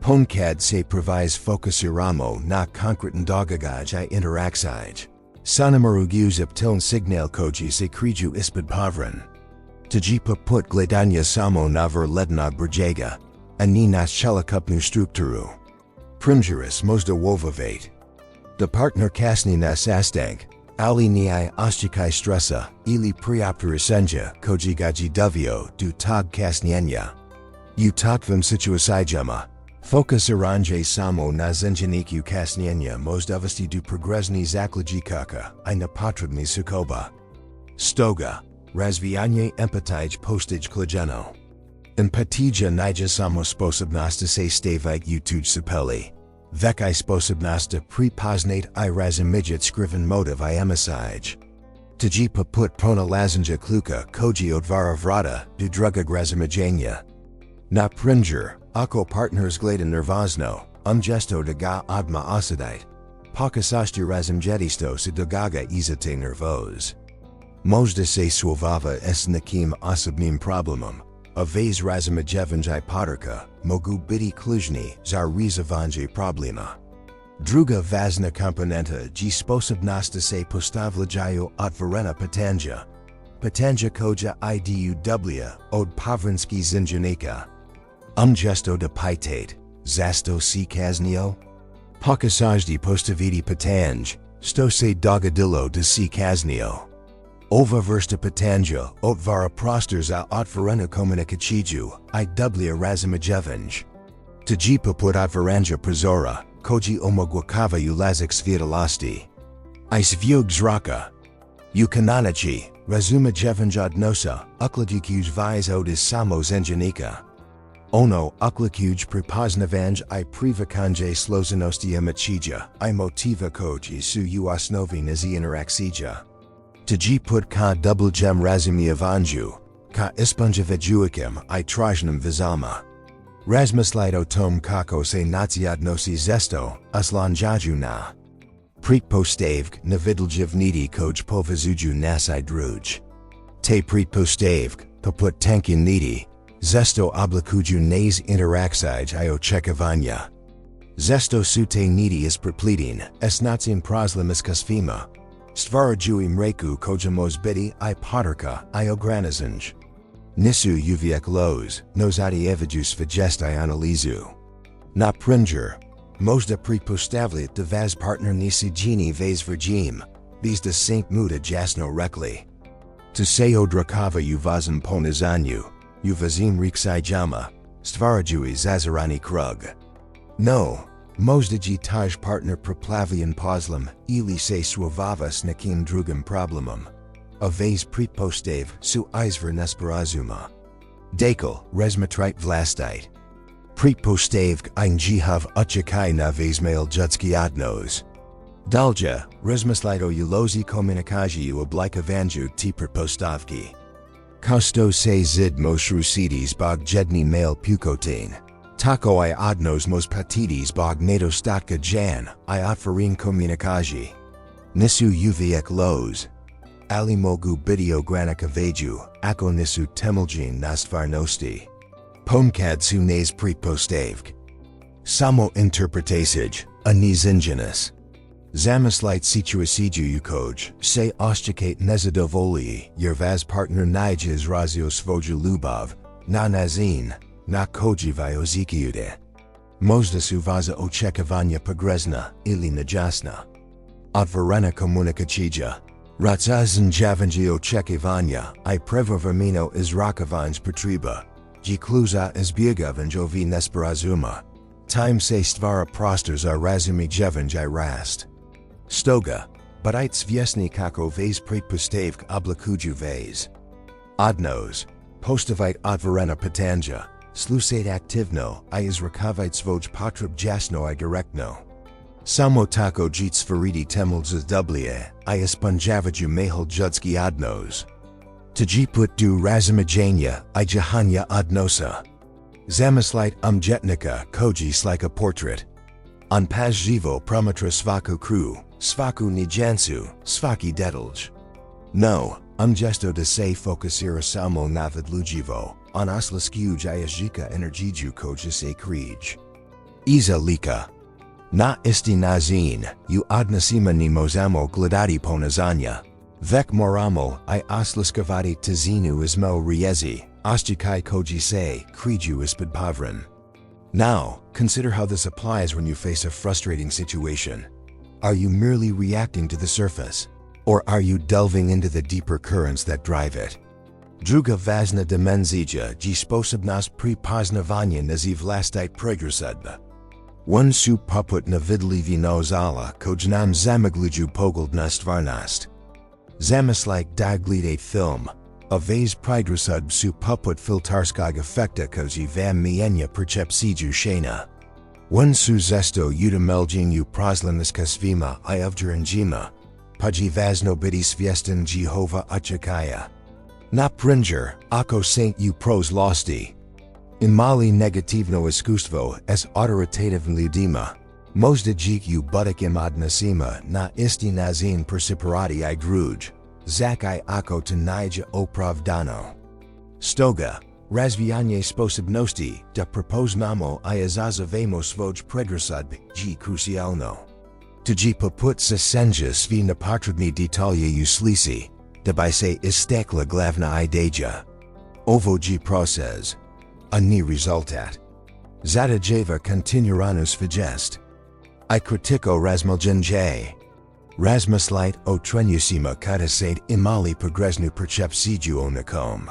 Ponkad se provis fokusiramo na konkretan dogagaj I interakcije. Sanamarugu ziptiln signal koji se kriju ispod povran. Taji poput gledanja samo naver lednog brjega, ani nas celokupnu strukturu. Primjeris možda wovavate. Da partner kasni nas sastank, ali ni I osjećaj stresa, ili priopterisenja koji gaji duvio du tog kasnienja. U takvim situacijama, fokusiranje samo na zinjaniku kasnienja moždovosti du progresni zaključaka I nepotrebni sukoba. Stoga, razvijanje empatij postij klejeno. Empatija nija samo sposobnosti se staviti u tuj sapeli. Vek I sposobnosti prepoznat I razumijat skriven motiv I emisij. Taji poput pronalazenja kluka koji odvara vrata du drugog razumijanja. Na primjer, ako partner izgleda nervozno, gesto da ga odma osadite. Pokazati razumjetisto se dogaga izate nervoz. Možda se suavava s nekim osobnim problemom, a vez razumijevanj potrka mogu biti ključni za rješavanje problema. Druga važna komponenta je sposobnost se postavljaju otvorena pitanja. Pitanja koja idu dublje od povranski zinjanika. Gesto da pitate, zasto si kaznio? Pokazati postaviti pitanj, sto se dogodilo da si kaznio. Ova vrsta pitanja otvara prostor za otvorenu komunikaciju I dublje razumijevanje. Taji poput otvaranja prozora, koji omogućavaju lazak svjetlosti. I svjog zraka. U kanonici, Razuma dziewięćdziesiąt ukladiuj wise odis samos engineika. Ono ukladiuj prepoznawanj I privakanje slożeności emocija I motiva koji su u osnovi nazi interakcija. Tji put ka double razumiewanju, ka isponjowajuikiem I trażnym wizama. Razmislite o tom kako se naciadnosi zesto, uslanjaju na. Pretpostavk navidljivniti koj povezuju nasi druj. Te pretpostavk, poput tankiniti, zesto oblikuju nas interakcij I očekivanja. Zesto su te niti isprepletin, esnacim proslimis kasfima. Stvarajuj mreku kojamos biti I poterka I ogranizinj. Nisu uvijek los, nosati evijus vigesti analizu. Na pringer, možda pretpostavljat da vas partner nisi geni vaz vergim, bez da saint muda jasno rekli. To se odrakavaju vazim ponizanju, u vazim riksijama, stvarajuj zazarani krug. No, možda ji taj partner preplavian poslam, ili se suavava s nekim drugim problemom. A vaz pretpostav su izver nesperazuma. Dakle, razmatrite vlastite. Pretpostavk ein jihav uchakai na vazmail judski odnos. Dolje, razmislite o ulozi komunikaji u oblikavanju ti pretpostavki. Kosto se zid mos rusidis bog jedni mail pukotain. Tako I odnos mos patidis bog nedostatka jan I otvorin komunikaji. Nisu uvijek los. Ali mogu bidio granikavaju, ako nisu temeljin na stvarnosti. Pomkad su nas pretpostavk. Samo interpretasij, a nizingenis. Zamislite situaciju koj se oščekate nezadovolji, jer vas partner nije izrazio svoju ljubav, na nazin, na kojivajo zikijude. Možda su vaza očekivanja pogrezna ili nejasna. Otvorena komunikacija. Razumijevanje očekivanja I prevovermino izrakovanje potreba. Kluza izbjegavanje ovi nesperazuma. Time se stvara prostor za razumijevanje rast. Stoga, budite svjesni kako vaz pretpostavk oblikuju vaz. Odnos, postavite otvorena pitanja, slušajte aktivno I izrakovite svoj potreb jasno I direktno. Samo tako jit stvoriti temelj dublje I isponjavaju mahal judski odnos. Tji put du razumijanja I jahanja odnosa. Zamislite jetnika koji slika portrait. On paživo promatra svaku kru, svaku nijansu, svaki detalj. No, gesto da se fokusira samo na vidlujivo, on osliskuj jazika energiju koji se krij. Iza lika. Na isti nazin, u odnosima ni mozamo gledati ponizanja. Vek moramo I osliskavati tazinu izmo riezi, ostikai koji se kriju ispod pavrin. Now, consider how this applies when you face a frustrating situation. Are you merely reacting to the surface? Or are you delving into the deeper currents that drive it? Druga vazna dimenzija ji sposobnost prepoznavanja naziv vlastite pregrasudba. One su poput na vidlivi nozala koj nam zamagluju pogled na stvarnost. Zamislite daglite film, a vaz pregrasud su poput filtarskog efekta koji vam mijenja percepciju shena. One su zesto utemeljinju proslineska svima I ovdjerenjima, paji vazno biti svjestan Jehova očekaya. Na pringer, ako saint u pros losti. Imali negativno iskustvo s autoritativnim ljudima. Možda jik u butikim odnosima na isti nazin persiparati I druj, zaki ako to nije opravdano. Stoga, razvijanje sposobnosti da prepoznamo I izazovemo svoj predrasud ji crucialno. Tji poput se senja svi nepotrebni detalje u slici, da bi se istekla glavna ideja. Ovo ji proces. A ni rezultat. Zadajeva continuranus vigest. I kritiko razmiljenje. Razmislite o trenusima kada saint imali progresnu percepciju o nakom.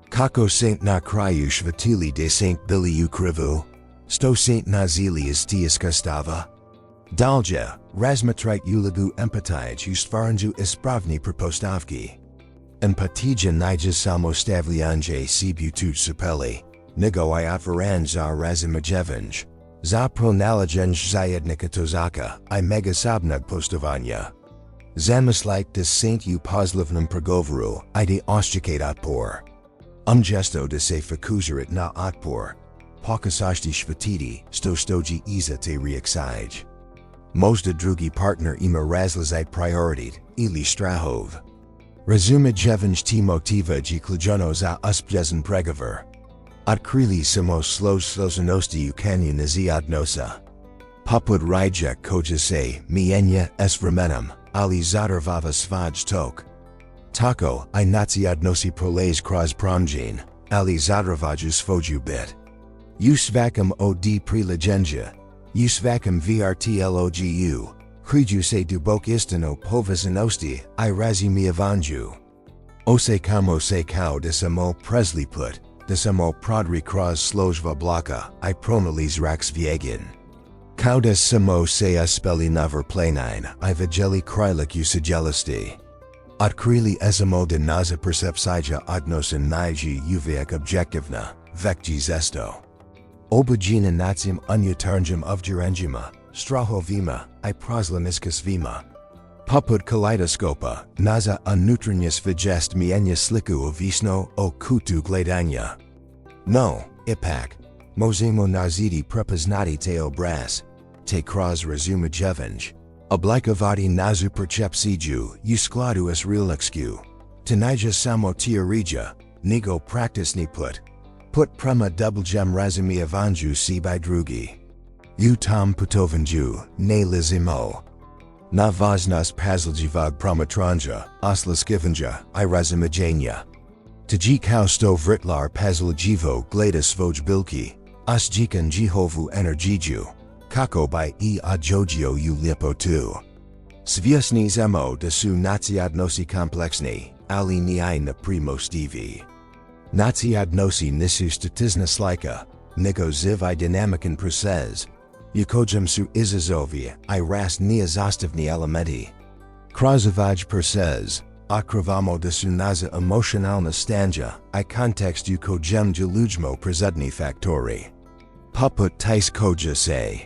Kako saint na kraju shvatili de saint bili u krivu? Sto saint nazili istiaska stava? Dalje, razmatrite uligu empatij u stvaranju ispravni prepostavki. and patija nija samostavljanje sebutu supeli, nego I otvaran za razumijevanje. Za pronalaženje zajednika tozaka, I megasobnog postovanja. Zamislite da saint u pozlovnom pregovoru, I de oščekate otpor. Gesto da se fokusirat na otpor. Pokazati shvatiti, stoji iza te reaksij. Možda drugi partner ima razlazite prioritet, ili strahov. Razumijevanje te motiva ključno za uspješan pregovor. Otkrili samo složenosti ukanja nazi odnosa. Poput rijek koja se mijenja s vremenom, ali zadržava svoj tok. Tako I nazi odnosi prolaz kroz promjene, ali zadržavaju svoju bit. Usvakum od prilaženja, usvakum vrtlogu, kriju se dubok istino povezanosti I razumijevanju. Ose kamo se kao da samo presli put, da samo prodri kroz složva bloka, I pronaliz raksvjegen. Kao da samo se uspeli naver planin, I vidjeli krajlik usađelosti. Otkrili samo da naza percepcija odnosa niji uvijek objektivna, vekji zesto. Obuđena nacim unutarnjim ovjerenjima, strahovima I prozleniskasvima. Poput kaleidoskopa, naza unutarnje svijest mijenja sliku ovisno o kutu gledanja. No, ipak, možemo naziti prepoznati te obraz, te kroz razumijevanje. Oblikovati nazu percepciju u skladu s realiksku. Tenija samo teorija, nego praktisni put prema dubljem razumijevanju sebi drugi. U tom putovanju, ne lazimo. Na važnost paziljivog promatranja, oslaskivanja I razumijevanja. Tji kao sto vritlar paziljivo gleda svoj bilki, osjikan jihovu energiju. Kako by odjogio u lipotu. Sviasni zemo da su naciodnosi kompleksni, ali ni na primostivi. Naciodnosi nisu statizna slika, nego zivi dinamikan proces. Ukojem su izazovi I rast nije zastavni elementi. Krozovaj proces, okrivamo da su naza emocionalna stanja I kontekst ukojem ljudjmo prizadni faktori. Poput tais koja se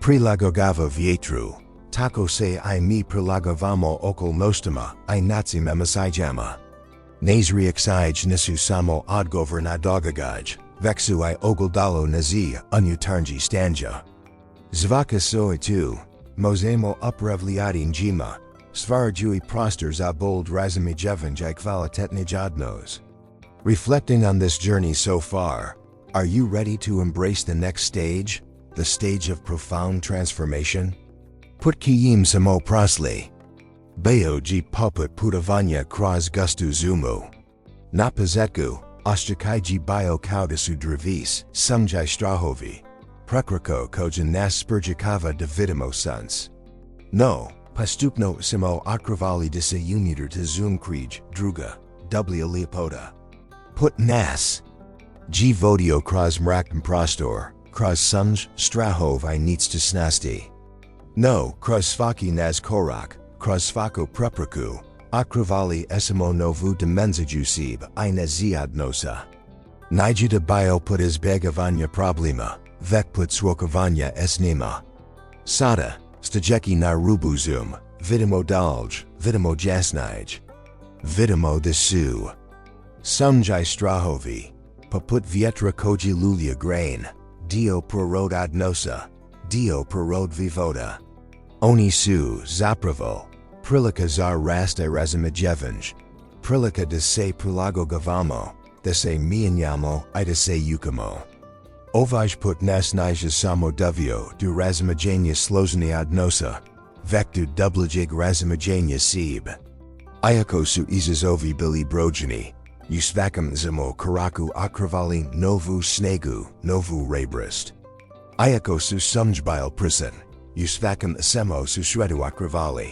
prilagogava vjetru, tako se I mi prilagovamo okolnostima I nacim emasijama. Nezriaksij nisu samo odgovor na dogagaj, veksu I ogledalo nazi unutarnji stanja. Zvaka soi tu, možemo upravljati njima, stvaraju prostor za bold razumijevanje kvalitetnih odnos. Reflecting on this journey so far, are you ready to embrace the next stage? The stage of profound transformation? Put kijim samo prosli. Beoji poput putavanya kroz gustu zumu. Na pozetku, oshchakaiji bio kaudasu dravis, sumjai strahovi. Prekrako koja nas spurjakava da vidimo suns. No, postupno samo okrivali da se uniter te zumkrij, druga, w lipoda. Put nas. Vodio kroz mrakm prostor. Kroz sumj, strahov I nichtsnasti. No, kroz svaki nas korak, kroz svako prepraku, okrivali samo novu dimenziju seb I naziodnosa. Nijda bio put izbegavanja problema, vek put srokovanja s njima. Sada, stajeki na rubuzum, vidimo dalj, vidimo jasnij. Vidimo da su. Sumjai strahovi, poput vjetra koji lulja grain. Dio prorod odnosa, dio prorod vivoda. Oni su, zapravo, prilika za rasta razumijevanje, prilika da se prilagovamo, da se mijenjamo I da se yukamo. Ovaj put nas nija samo dovio do razumijevanja složeni odnosa, vek do dubljeg razumijevanja seb. Iako su izazovi bili brojni, usvakum zamo karaku okrivali novu snegu, novu rebrist. Iako su sumjbil prison, usvakum samo susredu okrivali.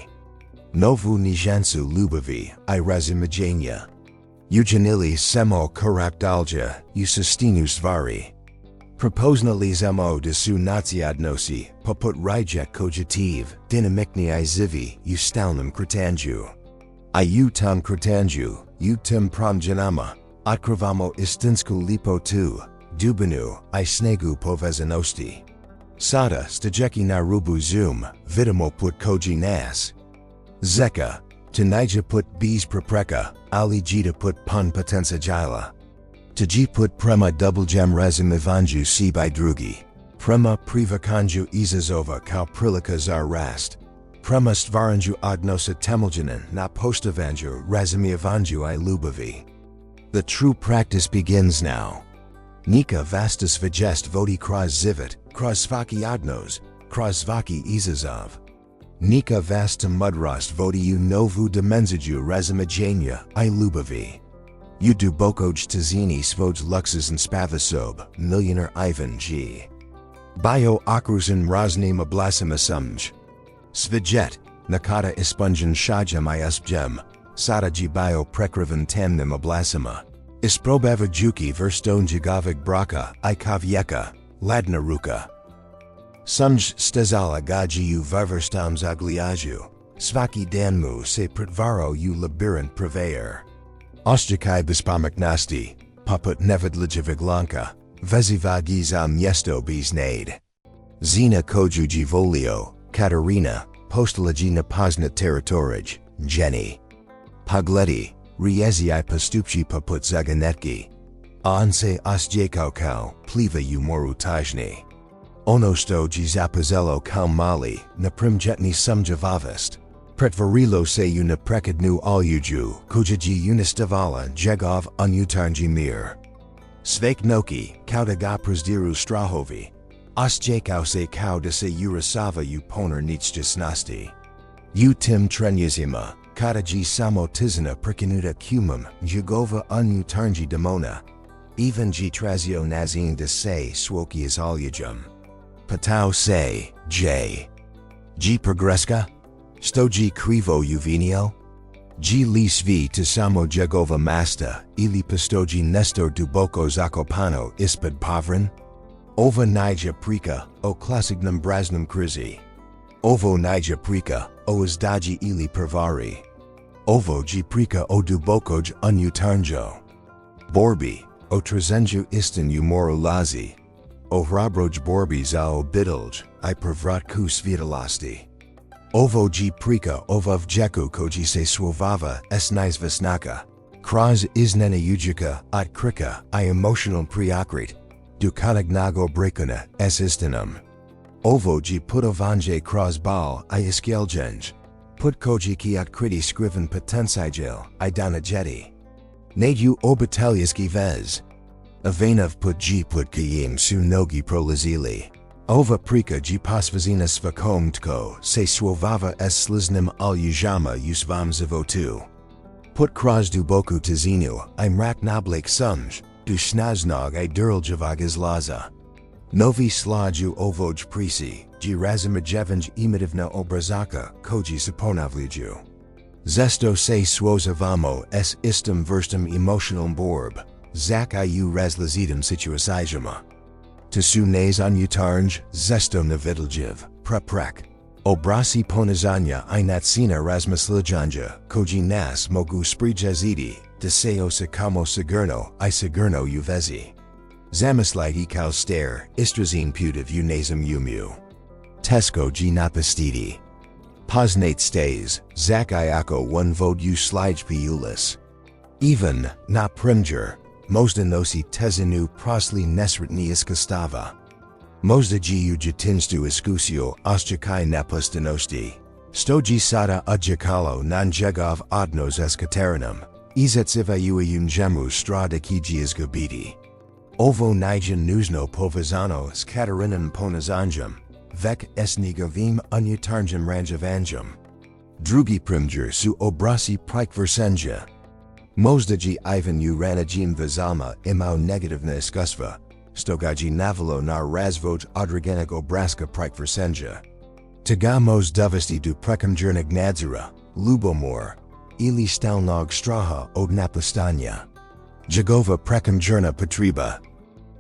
Novu nijansu lubavi I razumijevanja. Ujanili samo karak dalja, usustinu stvari. Propoznali zamo da su naciodnosi, poput rijek kojativ, dinamikni I zivi, u stalnom kretanju. I u tom kretanju, U tim promjenama, otkривamo istinsku lipotu, dubinu I snegu povezanosti. Sada stjeki na rubu zoom, vidimo put koji nas. Zeka, Tanija put bez prepreka, ali jita put pun potencijala. Taji put prema dubljam razumivanju sebi drugi. Prema privakanju izazova kao prilika za rast. Prema stvaranju odnosa temeljanan na poštovanju razumivanju I ljubavi. The true practice begins now. Nika vastas vigest vodi kroz zivit, kroz svaki odnos, kroz svaki izazov. Nika vasta mudrost vodi u novu dimenziju razumijanja I ljubavi. U dubokoj tazini svoj luksuznim spavasob, milionar Ivan G. Bio okruženje raznim oblasima sumj. Svijet, nakada ispunjen shajam I uspjem, sada ji bio prekriven temnim oblasima. Isprobavajuki verstonjigavig braka I kavyeka, ladna ruka. Sumj stezala gaji u varverstam zagliaju, svaki danmu se pretvaro u labirint prevayer. Ostjakai bispamiknasti, poput nevidlija viglanka, vezivagi za mjesto bez nade. Zina kojuji volio, Katarina, postalaji na poznat teritorij, Jenny. Pagledi, riezi I postupci poput zaganetki. Onse ostjekau kao, pliva u moru tajni. Ono stoji zapazelo kao mali, na primjetni sumjavavast. Pretvarilo se u neprekidnu aljuju, kujaji unistavala jegov unutarnji mir. Sveknoki, kao da ga prezdiru strahovi. Ostjekau se kao da se urasava u poner ničjasnosti. U tim trenjizima, kadaji samo tizna prekinuta kumum, jugova unutarnji demona. Even ji trazio nazin de se swoki is aljujum. Patau se, j. Ji progreska? Stoji krivo uvinio? Ji li svi te samo jegova masta, ili postoji nestor duboko zakopano ispod povran? Ova nija prika, o klasignum braznum krizi. Ovo nija prika, o izdaji ili pervari. Ovo ji prika o dubokoj unutarnjo. Borbi, o trazenju istin u moru lazi. O hrabroj borbi za obitelj, I prevrat ku svitalosti. Ovo ji prika ovov jeku koji se svovava es nizvesnaka. Kroz iznena ujika at krika I emotional preokrit. Dukanagnago brekuna es istinum. Ovo ji putovanje kroz bal I iskeljenj. Put koji ki at kriti skriven potensijel I danajeti. Nadu obiteljeski vez. Avanov put ji put kiyim su nogi prolazili. Ova prika ji pasvazina svakomtko se svovava es sliznim aljujama usvam zavotu. Put kroz duboku tazinu I mrak nablek sumj, du snaznog I durljavag izlaza. Novi slaju ovoj prisi, ji razumijevanj imitivna obrazaka koji saponavliju. Zesto se svozavamo es istim verstim emotional borb, zak I razlazidim situasijama. Tasu nes unutarnj, zesto navidljiv, preprek. Obrasi ponizanja I natsina razmislijanja, koji nas mogu sprijaziti, deseo se kamo sigurno I sigurno uvezi. Zamisliti kao stare, istrazin putiv u nazim umu. Tesko ji napastiti. Poznate stays, zak I ako one vod u slij piulis. Even, na primjer, možda nosi tezinu prosli nesretni iskastava. Možda ji u jatinstu iskusio ostjakai napustanosti. Stoji sada odjakalo nanjegov odnos eskaterinum. Izetsiva u njemu strada kiji izgubiti. Ovo nijan nuzno povezano s Katarinan ponazanjam. Vek esnigovim unutarnjam ranjavanjam. Drugi primjer su obrasi prikversenja. Moždaji Ivan u ranajim vazalma imao negativna iskustva, stogaji navalo na razvoj odregenog obraska prikversenja. Taga moz dovesti du prekomjernog nadzora, lubomor, ili stalnog straha od napustanja. Jagova prekomjerna potreba.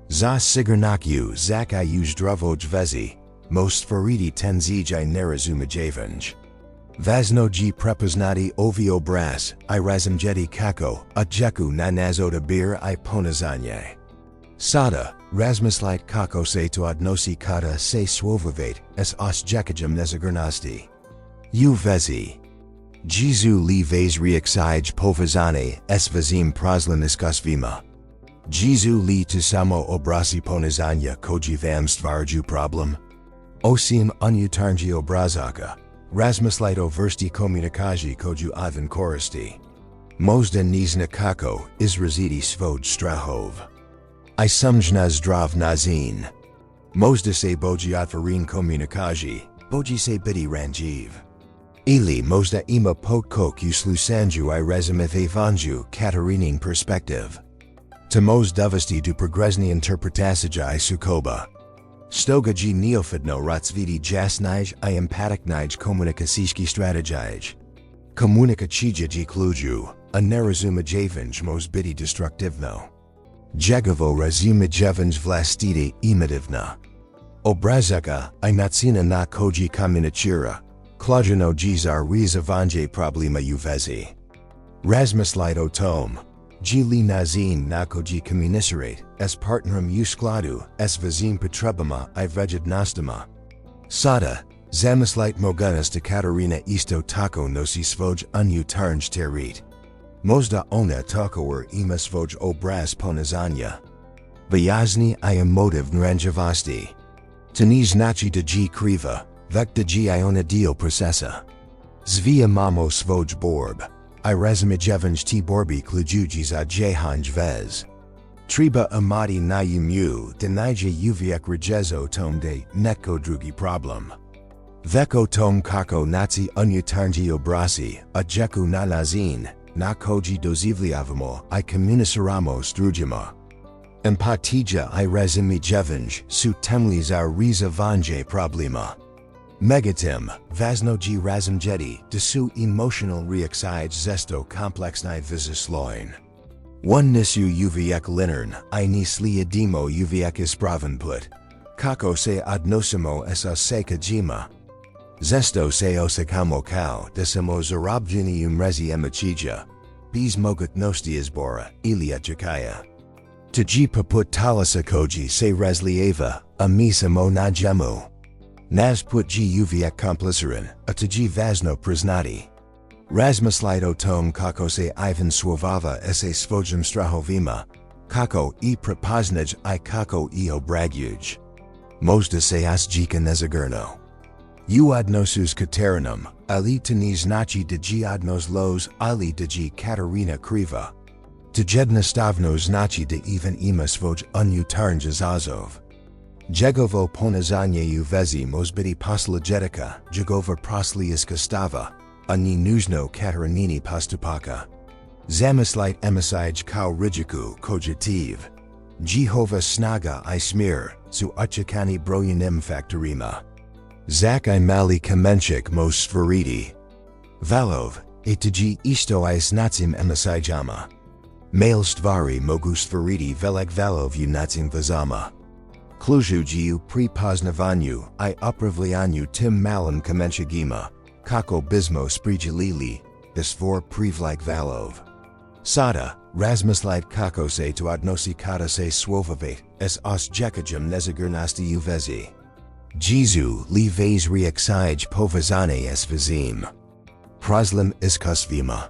Za sigurnaku zak I zdravoj vezi, most faridi tenzij I nerazumijevanj. Vaznoji prepoznati ovi obraz, I razumjeti kako, odjeku na nazodabir I ponazanje. Sada, razmislit kako se to odnosi kada se svovavate s osjećajem nezagrnosti. U vezi. Jezu li vez reaksij povazane s vezim prazlen iskusvima. Jezu li to samo obrazi ponazanja koji vam stvaraju problem. Osim unutarnji obrazaka. Razmislito vrsti komunikacji koju Ivan koristi. Možda nizna kako izraziti svoj strahov. I sumjna zdrav nazin. Možda se boji otvorin komunikacji, boji se biti ranjiv. Ili možda ima potkok uslusanju I razumijevanju Katarinin perspektiv. To mož dovesti do progresni interpretacija I sukoba. Stoga ji neofitno razviti jasnij I empatiknij komunikacijski strategij. Komunikacija ji kluju, a nerazumijevanje mož biti destruktivno. Jegovo razumijevanje vlastiti emotivna. Obrazaka I nacina na koji komunicira, klajano jizar rizavanje problema u vezi. Razmislito tom. Ji li nazin na koji komunicirate, s partnerom u skladu, s vezim potrebama I vejednostama. Sada, zamislit mogunas de Katarina isto tako nosi svoj unutarnj terit. Možda ona takoer ima svoj obraz ponazanja. Vyazny I emotiv nranjivosti. To ne znači da ji kriva, vek da ji I ona deal procesa. Zvia mamo svoj borb. I razumijevanje ti borbi klujuji za jehanj vez. Treba amati na umu da nije uvijek rejezo tom de neko drugi problem. Veko tom kako naci unutarnji obrasi, odjeku na nazin, na koji dozivljavamo I komuniciramo s drugima. Empatija I razumijevanje su temli za rizavanje problema. Megatim, vaznoji razumjeti da su emotional reaksij zesto kompleksni vizisloin. One nisu uvijek linern I nislijedimo uvijek ispravenput. Kako se odnosimo sa sekajima. Zesto se osakamo kao da samo zarobljeni umrezi emocija. Bez mogutnosti izbora ili očekaya. Taji poput talasa koji se razlijeva, a mi samo najemu. Nas put ji uvijek kompliciran, a taji vazno priznati. Razmislito tom kako se Ivan svovava se svojim strahovima, kako I prepoznaj I kako I obraguj. Možda se osjeća nezagrno. U odnosus Katarinom, ali to ne znači da ji odnos los ali da ji Katarina kriva. To jednostavno znači da Ivan ima svoj unutarnji izazov. Jegovo ponazanje u vezi mož biti poslojetika, jegova proslijska stava, a ni nužno Katarinini postupaka. Zamislit emisij kao rijiku kojitiv. Jehova snaga I smir, su očekani brojenim faktorima. Zak I mali kamenchik mož stvariti. Valov, taji isto I snacim emisijama. Mail stvari mogu stvariti velik valov u nacim vazama. Klujuji u prepoznavanju I upravljanju tim malin kamenchigima, kako bismo sprijelili, svor privlik valov. Sada, razmislit kako se to odnosi kada se svovavate s osjećajem nezagrnosti u vezi. Jezu li vez reaksij povazane s vezim prazlen iskusvima.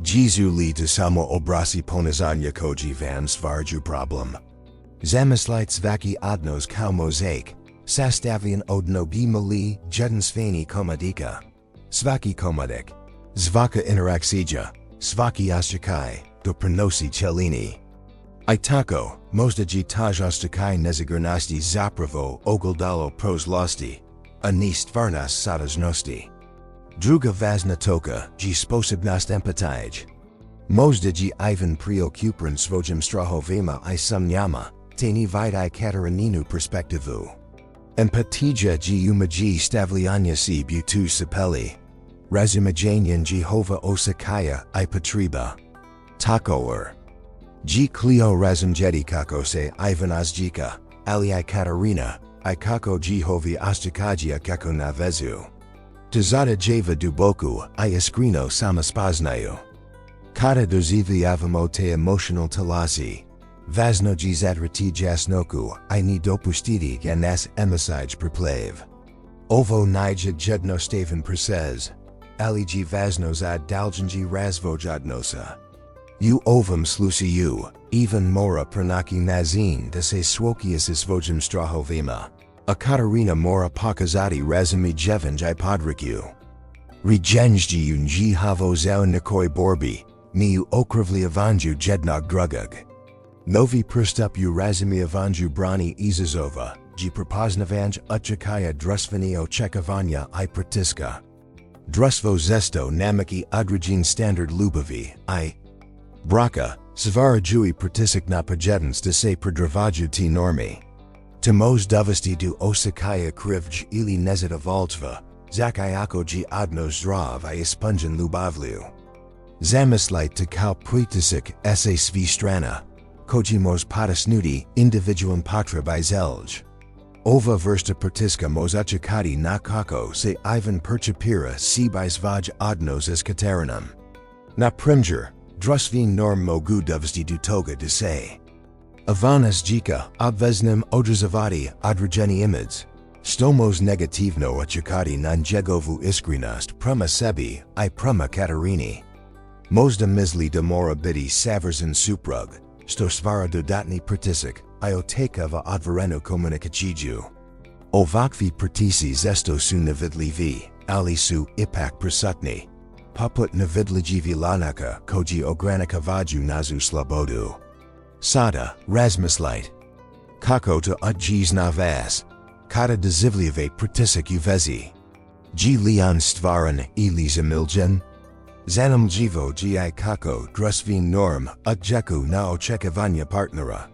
Jezu li to samo obrasi ponazanja koji vam stvaraju problem. Zamislit svaki odnos kao mozaik, sastavian odno bimali jedenstveni komodika. Svaki komodik, svaka interakcija, svaki osjećaj, do prenosi celini. I tako, možda ji taj osjećaj nezagrnosti zapravo ogledalo prozlosti, a ne stvarnost sadažnosti. Druga važna točka ji sposobnost empatij. Možda ji Ivan preokupan svojim strahovima I sumnjama, te ne vidi Katarininu perspektivu. Empatija ji umaji stavljanja si butu sapeli. Razumijenjem Jehova osakaya I potreba. Takoer. Ji klio razumjeti kako se Ivan osjika, ali I Katarina, I kako Jehovi osjekaja kako na vezu. Tazada java duboku, I iskreno sama spaznaju. Kada doživljavamo te emotional talasi. Važno je zatrati jasnoku, I ni dopustiti ga nas emisij preplav. Ovo nije jedno stavan procez. Ali je važno za daljenje razvojadnosa. U ovom slučaju, even mora pranaki nazin da se svokias izvojem strahovima. A Katarina mora pokazati razumijevanje podriku. Rjenji unji havo zao nikoi borbi, mi u okrivljavanju jednog drugog. Novi pristup u razumijevanju brani izazova, ji prepoznavanj utjekaya društveni očekivanja I pritiska. Društvo zesto namaki određen standard ljubavi, I braka, stvarajući pritisak na pojedinac da se pridržavaju te normi. Temos dovesti do osjećaja krivnje ili nezadovoljstva, zakajakoji odnos zdrav I ispunjen ljubavlju. Zamislite kao pritisak se svi strana, koji mos potisnuti individuum potreby zelj. Ova vrsta pritiska mos očekati na kako se Ivan percepira sebi svaj odnos s Katarinam. Na primjer, društveni norm mogu dovesti do toga da se Avanas jika obveznim odrazavati određeni image. Stomos negativno očekati na njegovu iskrenost prema sebi I prema Katarini. Možda misli da mora biti savršen suprug, što stvara dodatni pritisak I otakava odvorenu komunikaciju. Ovakvi pritisci zesto su nevidljivi, ali su ipak prisutni. Poput nevidljivi lanaka koji ograničavaju našu slobodu. Sada, razmislite. Kako to odjiz na vas. Kada doživljavate pritisak u vezi. Ji lion stvaran ili zamiljen. Zanam jivo gi kako društveni norm odjeku na očekivanja partnera.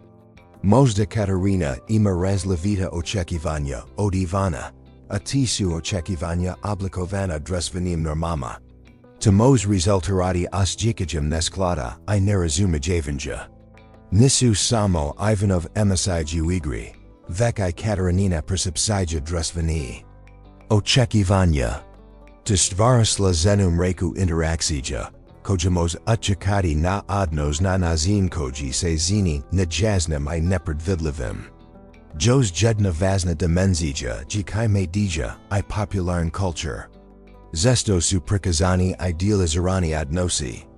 Možda Katarina ima različita očekivanja odjevena, a ti su očekivanja oblikovana društvenim normama. Temos rezultirati osjećajem nesklada I nerazumijevanja. Nisu samo Ivanov emisij igri, vek I Katarinina percepcija društveni očekivanja. Te stvarasla zenum reku interakcija, kojamos očekati na odnos na nazin koji se zini nejasnim I nepredvidljivim. Jos jedna važna dimenzija ji kaj dija I popularn culture. Zesto su prikazani idealizirani odnosi.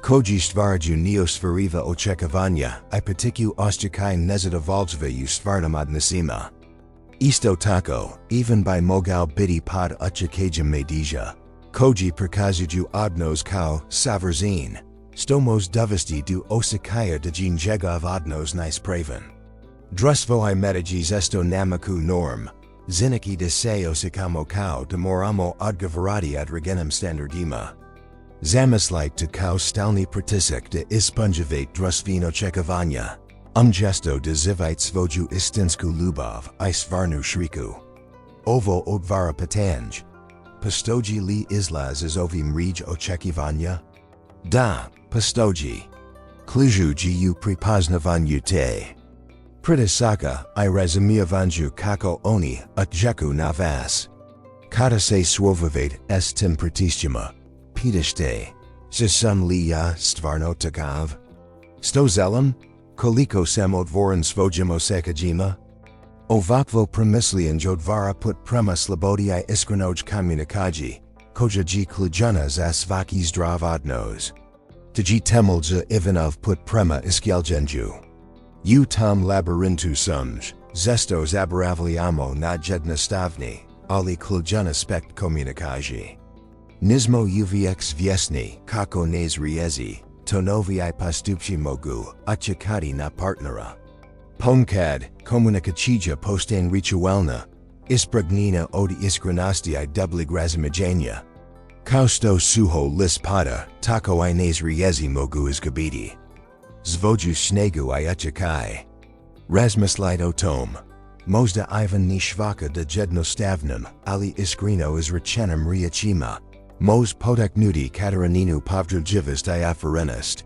Koji stvaraju neostvariva očekivanja I patiku osjećaj nezadovoljstva u stvarnim odnosima. Isto tako, even by mogao biti pod očekijem medija. Koji prikazuju odnos kao savršen. Stomos dovesti do osjećaja da je njegov odnos neispravan. Društvo I metaji zesto namaku norm. Ziniki da se osjećamo kao da moramo odgovarati određenim standardima. Zamislite kao stalni pritisak da ispunjavate društveno očekivanja. Umjesto da živite svoju istinsku ljubav I stvarnu shriku. Ovo odvara pitanj. Postoji li izlaz iz ovim rij očekivanja? Da, postoji. Kližuji u prepoznavanju te. Pritisaka I razumijevanju kako oni odjeku na vas. Kada se svovavate s tim pritiscima. Pitašte, sam li ja stvarno takav? Sto zelam? Koliko sam odvoren svojim osjećajima? Ovakvo promišljanje odvara put prema slobodi I iskrenoj komunikacji, koja ji ključna za svaki zdrav odnos. Tji temelj za Ivanov put prema iskljenju. U tom labirintu sumž, zesto zaboravljamo na jednostavni, ali ključan aspekt komunikacji. Nismo uvijek svjesni kako nas rijezi, to novi I postupci mogu očekati na partnera. Ponekad, komunikacija postane ritualna, ispragnina od iskrenosti I dubljeg razumijevanja. Kao što suho lispoda, tako I nas rijezi mogu izgubiti. Zvoju snegu I očekaj. Razmislite o tom. Možda Ivan ni shvaka da jednostavnim, ali iskreno izrečenim riječima. Mos potaknuti Katarininu povdrživast I aferenist.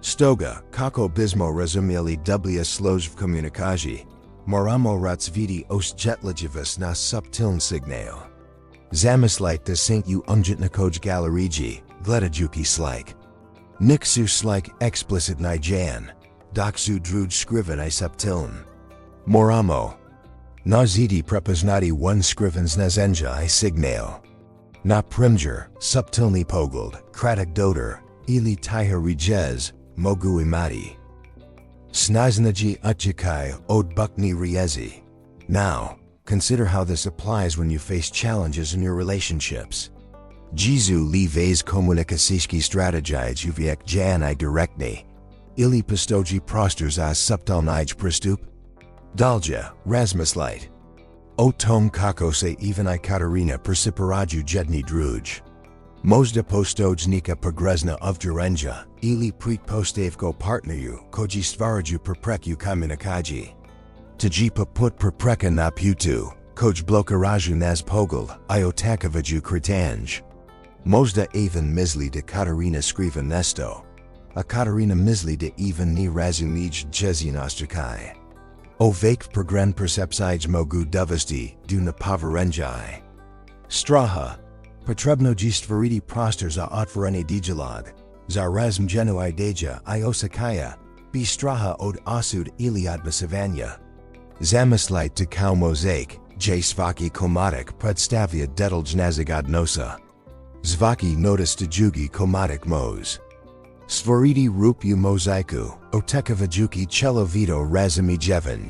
Stoga, kako bismo razumjeli dublje slov komunikacji, moramo razviti osjetljivost na subtiln signal. Zamyslight to sink u umjetnikoj galeriji, gledajući slik. Niksu slik explicit ni jan, dok su druge skriven I subtiln. Moramo. Nazidi prepoznati one skrivens nazenja I signal. Na primjer, subtilni pogled, kratak doter, ili tiha rijez, mogu imati. Snaznaji utjikai od bukni riezi. Now, consider how this applies when you face challenges in your relationships. Jesu li vez komunikacijski strategij uvijek jan I direktni. Ili postoji prostor za subtilnij pristup? Dolje, razmislit. O tom kako se even I Katarina persiporaju jedni druge. Možda postojnika pogrezna uvjerenja, ili pretpostavko partneru koji stvaraju prepreku komunikacji. Tji poput prepreka na putu, koj blokaraju nas pogled, I otakavaju kritanj. Možda even misli de Katarina skriva nesto. A Katarina misli de even ni razumij jezinostrakai. Ovake pregren percepcij mogu dovesti, do napoverenjai. Straha. Potrebnoji stvariti prostor za otvoreni dijalog, za razmjeno ideja I osakaya, bi straha od osud ili odmasivanja. Zamyslit to kao mozaik, j svaki komatik predstavia detalj nazagodnosa. Zvaki notice to jugi komatik moz. Stvoriti rupu mozaiku, otekavajuki celovito razumijevanj.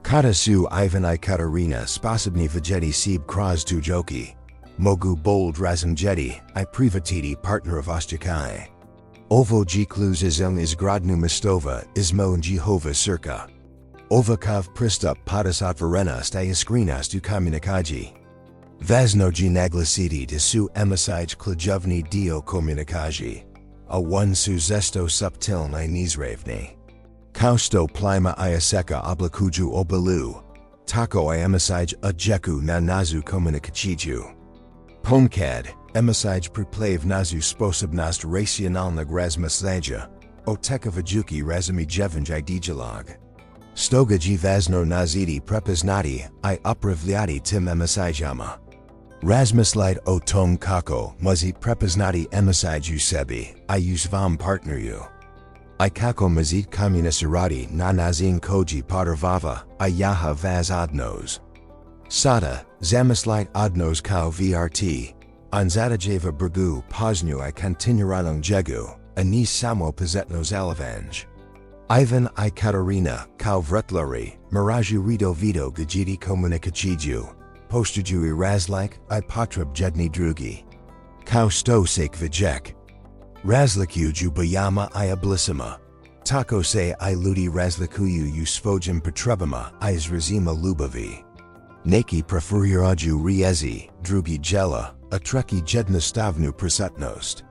Kada su Ivan I Katarina sposobni vjeti sib kroz tujoki. Mogu bold razumjeti I privatiti partnerov ostakai. Ovo kluz izgradnu mistova izmo Jehova cirka. Ovakov pristup podas otvorenost I iskrenost u komunikacji. Vaznoji naglasiti da su emisij ključovni dio komunikacji. A one su zesto subtilni nizravni. Kao sto plima I aseka oblikuju obalu. Tako I emisij ujeku na nazu komunikaciju. Ponkad, emisij priplav nazu sposobnost racionalnog razmišljaja, otekavajuki razumijevanj dijalog. Stogaji vazno nazidi prepoznati I upravljati tim emisijama. Razmislit o tom kako muzi prepoznati emisij u sebi, I u svom partneru. I kako muzit komunicirati na nazin koji podržava I jaha vaz odnos. Sada, zamyslit odnos kao vrt, on zadajeva brgu poznju I kontinuiranog jegu, a ni samo pozetno zalavanj. Ivan I Katarina, kao vrtlari, miraju redovido gajiti komunikaciju, postuju I razlik, I potreb jedni drugi. Kao sto sek vijek. Razlikuju bayama I oblisima. Tako se I ludi razlikuju u svojim potrebama I izrazima lubavi. Neki preferiraju riezi, drugi jela, a treki jednostavnu prisutnost.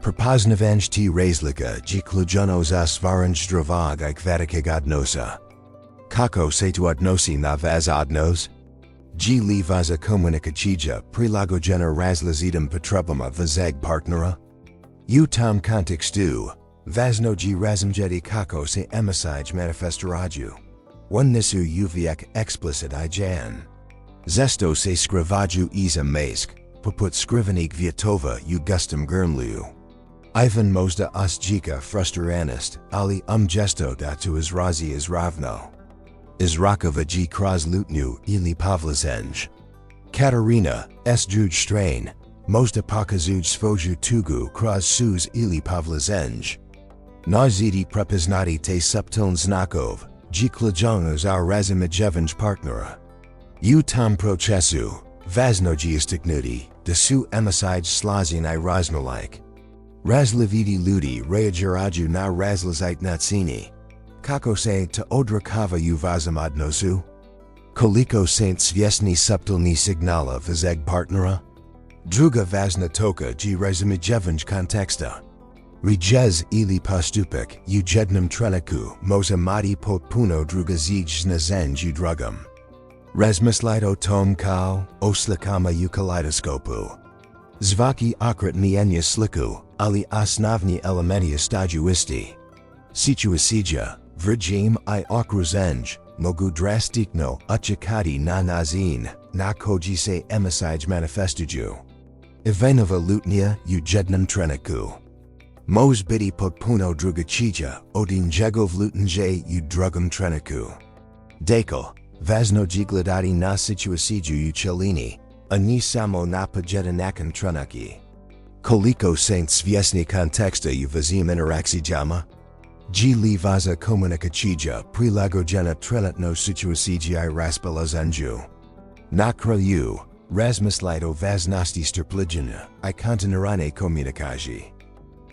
Prepoznavanj ti razlika ji ključno za stvaranje zdravog I kvatikog odnosa. Kako se tu odnosi na vaz odnos? Ji li vaza komunikacija prilagođena različitim potrebama vazeg partnera? U tom kontekstu, vaznoji razumjeti kako se emisij manifestiraju. One nisu uvijek explicit I jan. Zesto se skrivaju iza mask, poput skrivenik vjetova u gustom gurnlu. Ivan možda osjika frustranost, ali gesto da tu izrazi izravno. Izrakovaji kroz lutnju ili povlazenj. Katarina, s druge strain, možda pokazuj svoju tugu kroz suz ili povlazenj. Nazidi prepoznati te subtiln znakov, ji ključno za razumijevanj partnera. U tom procesu, vaznoji istaknuti, da su emisij slazin I raznolik. Razliviti ljudi reagiraju na različitnocini. Kako se to odrakava u vazom odnosu? Koliko se svjesni subtilni signala vazeg partnera? Druga važna točka ji razumijevanj konteksta. Rijez ili postupek u jednom trenutku može imati potpuno drugačije značenje u drugom. Razmislit o tom kao oslikama u kaleidoskopu. Zvaki okretnienja sliku, ali osnovni elementi ostaju isti. Situacija, vrjim I okruženje, mogu drastikno uczekati na nazin, na koji se emisij manifestuju. Ivanova lutnia u jednym treniku. Mos biti potpuno drugačija od njegov lutenje u drugom treniku. Dakle, važno je gledati na situaciju u cjelini, a ne samo na pojedinačan trenutak. Koliko se svjesni konteksta u vazim interakcijama? Li vaza komunikacija prilagođena trenutno situaciji raspoloženju. Na kraju, razmislite važnosti strpljenja I kontinuirane komunikacji.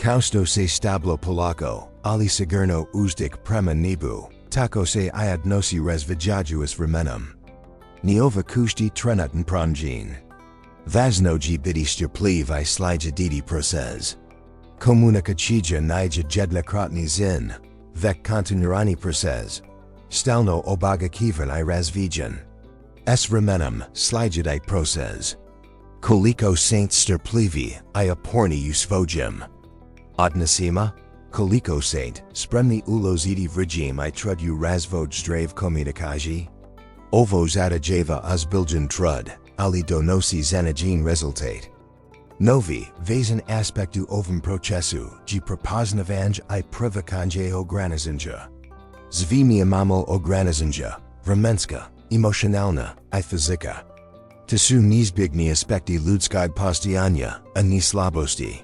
Kao što se stablo polako, ali sigurno uzdik prema nebu, tako se I odnosi razviđaju s vremenom. Njihova kušti trenutan promjene. Važno je biti strpljiv I sljedeći proces. Komunikacija nije jednokratni zin, već kontinuirani proces. Stalno obogaćivan I razviđen. S vremenom sljedeći proces. Koliko saint strpljivi I oporni u svojim odnosima, koliko saint spremni uloziti vrijeme I trud u razvoj zdrav komunikacji. Ovo zadajeva ozbiljen trud, ali donosi zanajin rezultat. Novi, vezan aspektu ovom procesu, je prepoznavanje I privykanje ograniczenia. Zwimi imamo ograniczenia, vremenska, emocjonalna I fizyka. To su niezbieżne aspekty ludzkiego postojania, a nie słabości.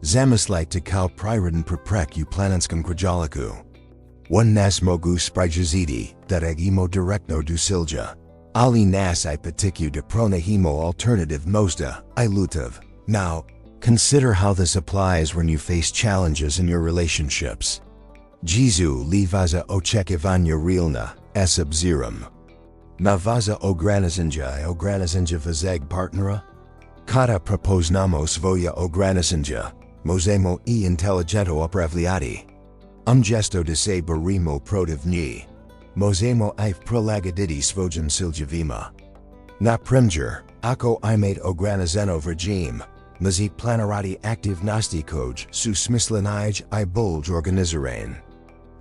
Zamyślajcie kao priroden preprek u plananskim krajoliku. One nas mogu sprijaziti, dat imo direktno dusilja. Ali nas I petiku de pronahimo alternative mozda, I lutav. Now, consider how this applies when you face challenges in your relationships. Jesu li vaza oczekiwania realna, s obzirom. Na vaza ograniczenia vazeg partnera? Kada propoznamo swoje ograniczenia, możemy I inteligento oprawiati. Gesto de se barimo protivni. Możemy I prolagaditi swojim siljavima. Na primjer, ako imate ograniczeno regime, mazi planarati aktywności su smyslenij I bulge organizerain.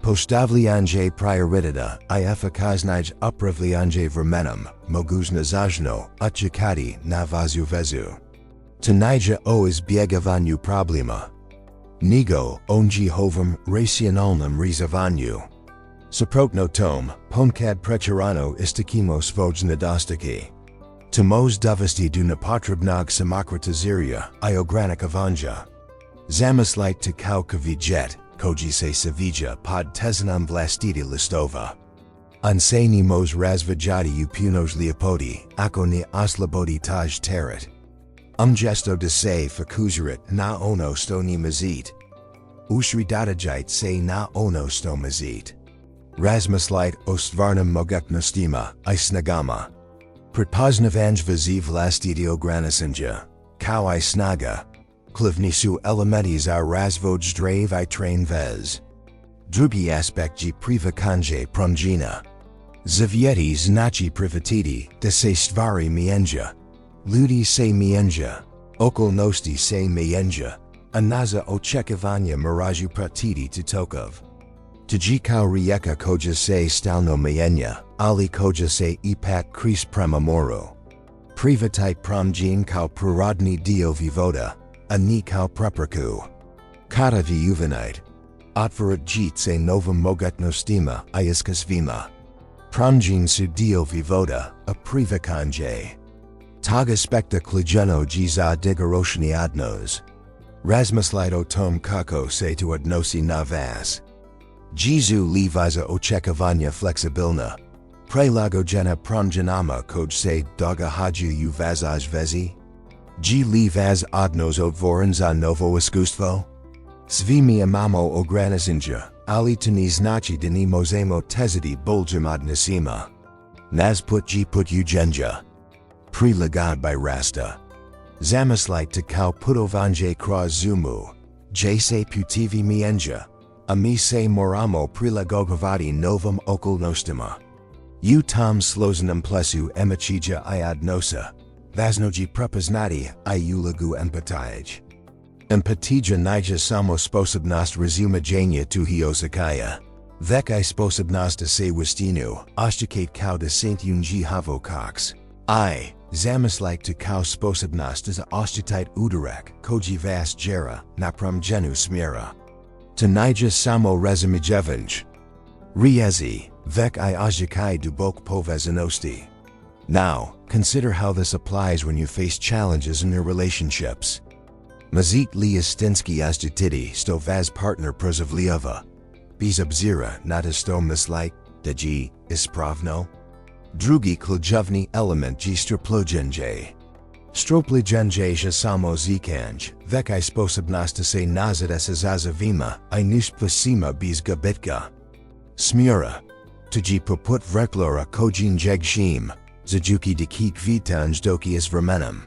Postavljanje prioriteta I efikaznij upravljanje vremenom, mogu znaczno uczekati na vašu vezu. Tanija o izbjegavanju problema. Nego onji hovom racionalnom rezervanju. Suprotno tom, ponkad prečerano istakimo svoj nedostaki. Temos dovesti do nepotrebnog samokratizirja I ogranikavanja. Zamyslite kao kavijet, koji se savija pod tezanom vlastiti listova. Ansenimos razvijati u punos liapoti, ako ne oslobodi taj teret. Gesto de se fakuzirat na ono sto ni mazit. Usridadajit se na ono sto mazit. Razmislite o stvarnom mogutnostima I snagama. Prepoznavanj vaziv vlastiti ograniczenia, kao I snaga. Klivni su elementi za razvoj zdrav I train vez. Drugi aspekt je privykanje promjena. Zavieti znaczy privatiti de se stvari mienja. Ljudi se mienja. Okolnosti se mienja. A naza oczekiwania miraju pratiti titokov. Tji kao rijeka koja se stalno mienja, ali koja se ipak kris prema moru. Privatai promjene kao prirodni dio vivoda, a ni kao prepraku. Kada vyuvenite. Otvorit jit se novom mogutnostima I iskasvima. Promjene su dio vivoda, a privykanje. Toga spekta klijeno za digoroshni odnos. Razmislite o tom kako se tu odnosi na vas. Jesu li vaza oczekiwania flexibilna. Prilagodzena promjenama kod se dogahađuju vazaž vezi. Li vaz odnos otvoren za novo iskustwo. Svimi imamo ograniczenia, ali to ne znači da ne možemo teziti boljim odnosima. Nas put ujenja. Prilagad by rasta. Zamyslite kao putovanje kroz zumu. J se putivi mienja. A mi se moramo prilagogovati novom okolnostima. U tom složenom plesu emicija I odnosa. Važno je prepoznati I ulogu empatij. Empatija nije samo sposobnost razumijevanja tuhi osakaya. Vek I sposobnosti se wistinu, oszczekać kau de Saint Unji havo cox. I, zamyslik to kau sposobnosti za oszczekać udarek, koji vas jera, na promjenu smiera. To nija samo razumijevanje. Riezi, vek I oszczekaj dubok povezanosti. Now, consider how this applies when you face challenges in your relationships. Mazit li istinsky oszczętity sto vas partner prozivliova. Bez obzira nada sto mislike, deji, ispravno. Drugi kluczowny element ji stroplojenje. Stroplojenje samo zikanj, vek I sposobnosti se nazadesa zazavima, I nisplasima bez gabitka. Smira. Tuji poput vreklora kojin jegshim, zajuki dekik vitanj doki is vremenem.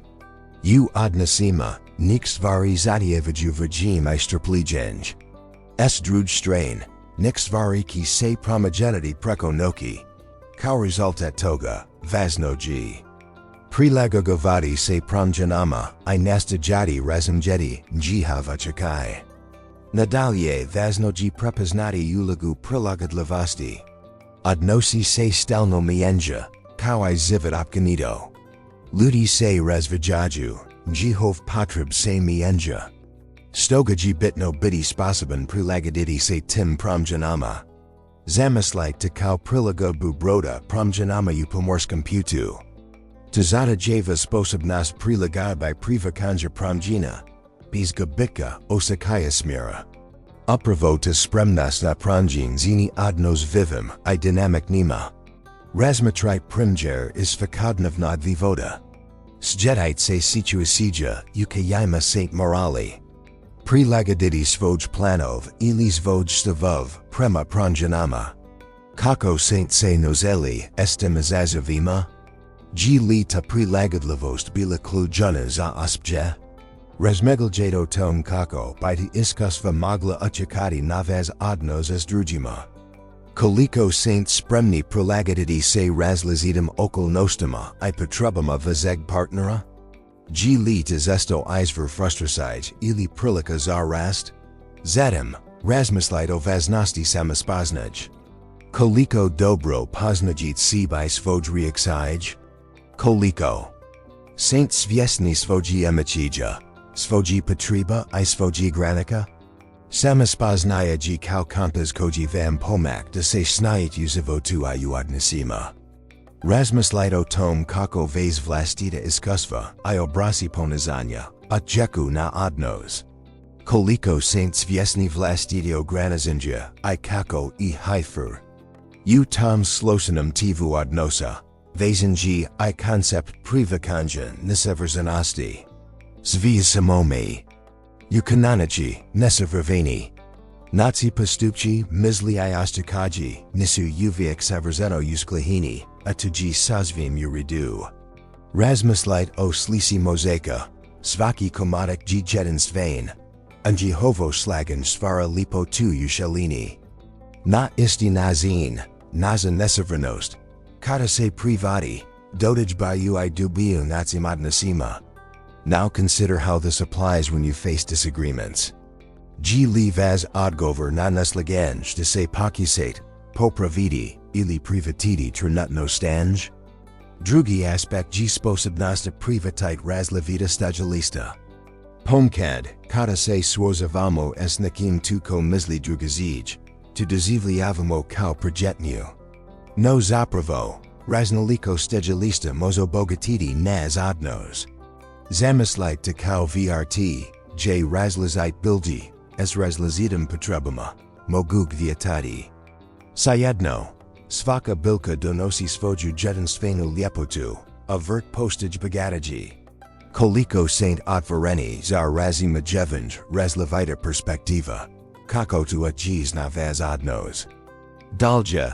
U odnasima, niksvari zadievaju vajim I stroplojenj. S druj strain, niksvari ki se promogenity prekonoki. Kao rezultat toga, vaznoji. Prilagogovati se promjenama, I nastajati razumjeti, njihavachakai. Nadalje vaznoji prepoznati ulagu prilagodlivasti. Odnosi se stelno mienja, kao I zivit opkanito. Ljudi se razvijaju, njihov potreb se mienja. Stogaji bitno biti sposoban prilagoditi se tim promjenama. Zamyslik to kao prilagodbu broda promjenama u pomorskom putu. Tazada java sposobnost prilagodby privakanja promjena. Bez gabitka osakaya smira. Upravo to spremnost na promjen zini odnos vivim I dynamic nima. Razmatrite primjer is fakadnavna vivoda. Sjedite se situasija ukayima saint morali. Prilagoditi svoj planov ili svoj stavov prema promjenama. Kako saint se nozeli estimazazavima? Ji li ta prilagodlivost bila klujana za ospje? Razmegaljedo tom kako biti iskusva mogla uchakati navaz odnos as drugima. Koliko saint spremni prilagoditi se razlizitam okolnostama I potrubama vazeg partnera? Ji li tezesto izver frustrasij ili prilika za rast? Zatim, razmislite o vaznosti samospoznaj. Koliko dobro poznajit sebe svoj reaksij? Koliko saint svjesni svoji emachija, svoji potreba I svoji granika? Samospoznaji kao kompas koji vam pomak da se snajitu zavotu I u odnosima. Razmislite o tom kako vaz vlastita iskustva I obrasi ponizanja, odjeku na odnos. Koliko saint svjesni vlastita ogranizenja I kako I haifer. U tom slosanom tivu odnosa. Vazenji I concept privakanja neseverzanosti. Svi samome. Ukananaji neseverveni. Nazi postupci misli I ostakaji nisu uvijek severzeno usklihini, a tuji sazvim uridu. Razmislite o slisi mozaika, svaki komodik ji jedinstvein, anji hovo slagan svara lipo tu ushalini. Na isti nazin, naza nesevernost. Kada se privati, dodaj bayu I dubiu nazimadnasima. Now consider how this applies when you face disagreements. Ji li vaz odgover na naslaganj da se pokisate, popraviti, ili privatiti trenutno stanj? Drugi aspekt ji sposobnosti privatite razlivita stajalista. Pomkad, kada se swozavamo s nekim tuko misli drugazij, to dozivljavamo kao projetnju. No zapravo, raznaliko stajalista mozo bogatiti naz odnos. Zamyslite to kao vrt, j razlizite bildi, s razlizitem potrebama, mogug viatati. Sayedno, svaka bilka donosi svoju jedinstveну ljepotu, a vrt postage bagataji. Koliko saint otvoreni za razimajevanj razlivita perspektiva, kako tu ajiz na vaz odnos. Dolje,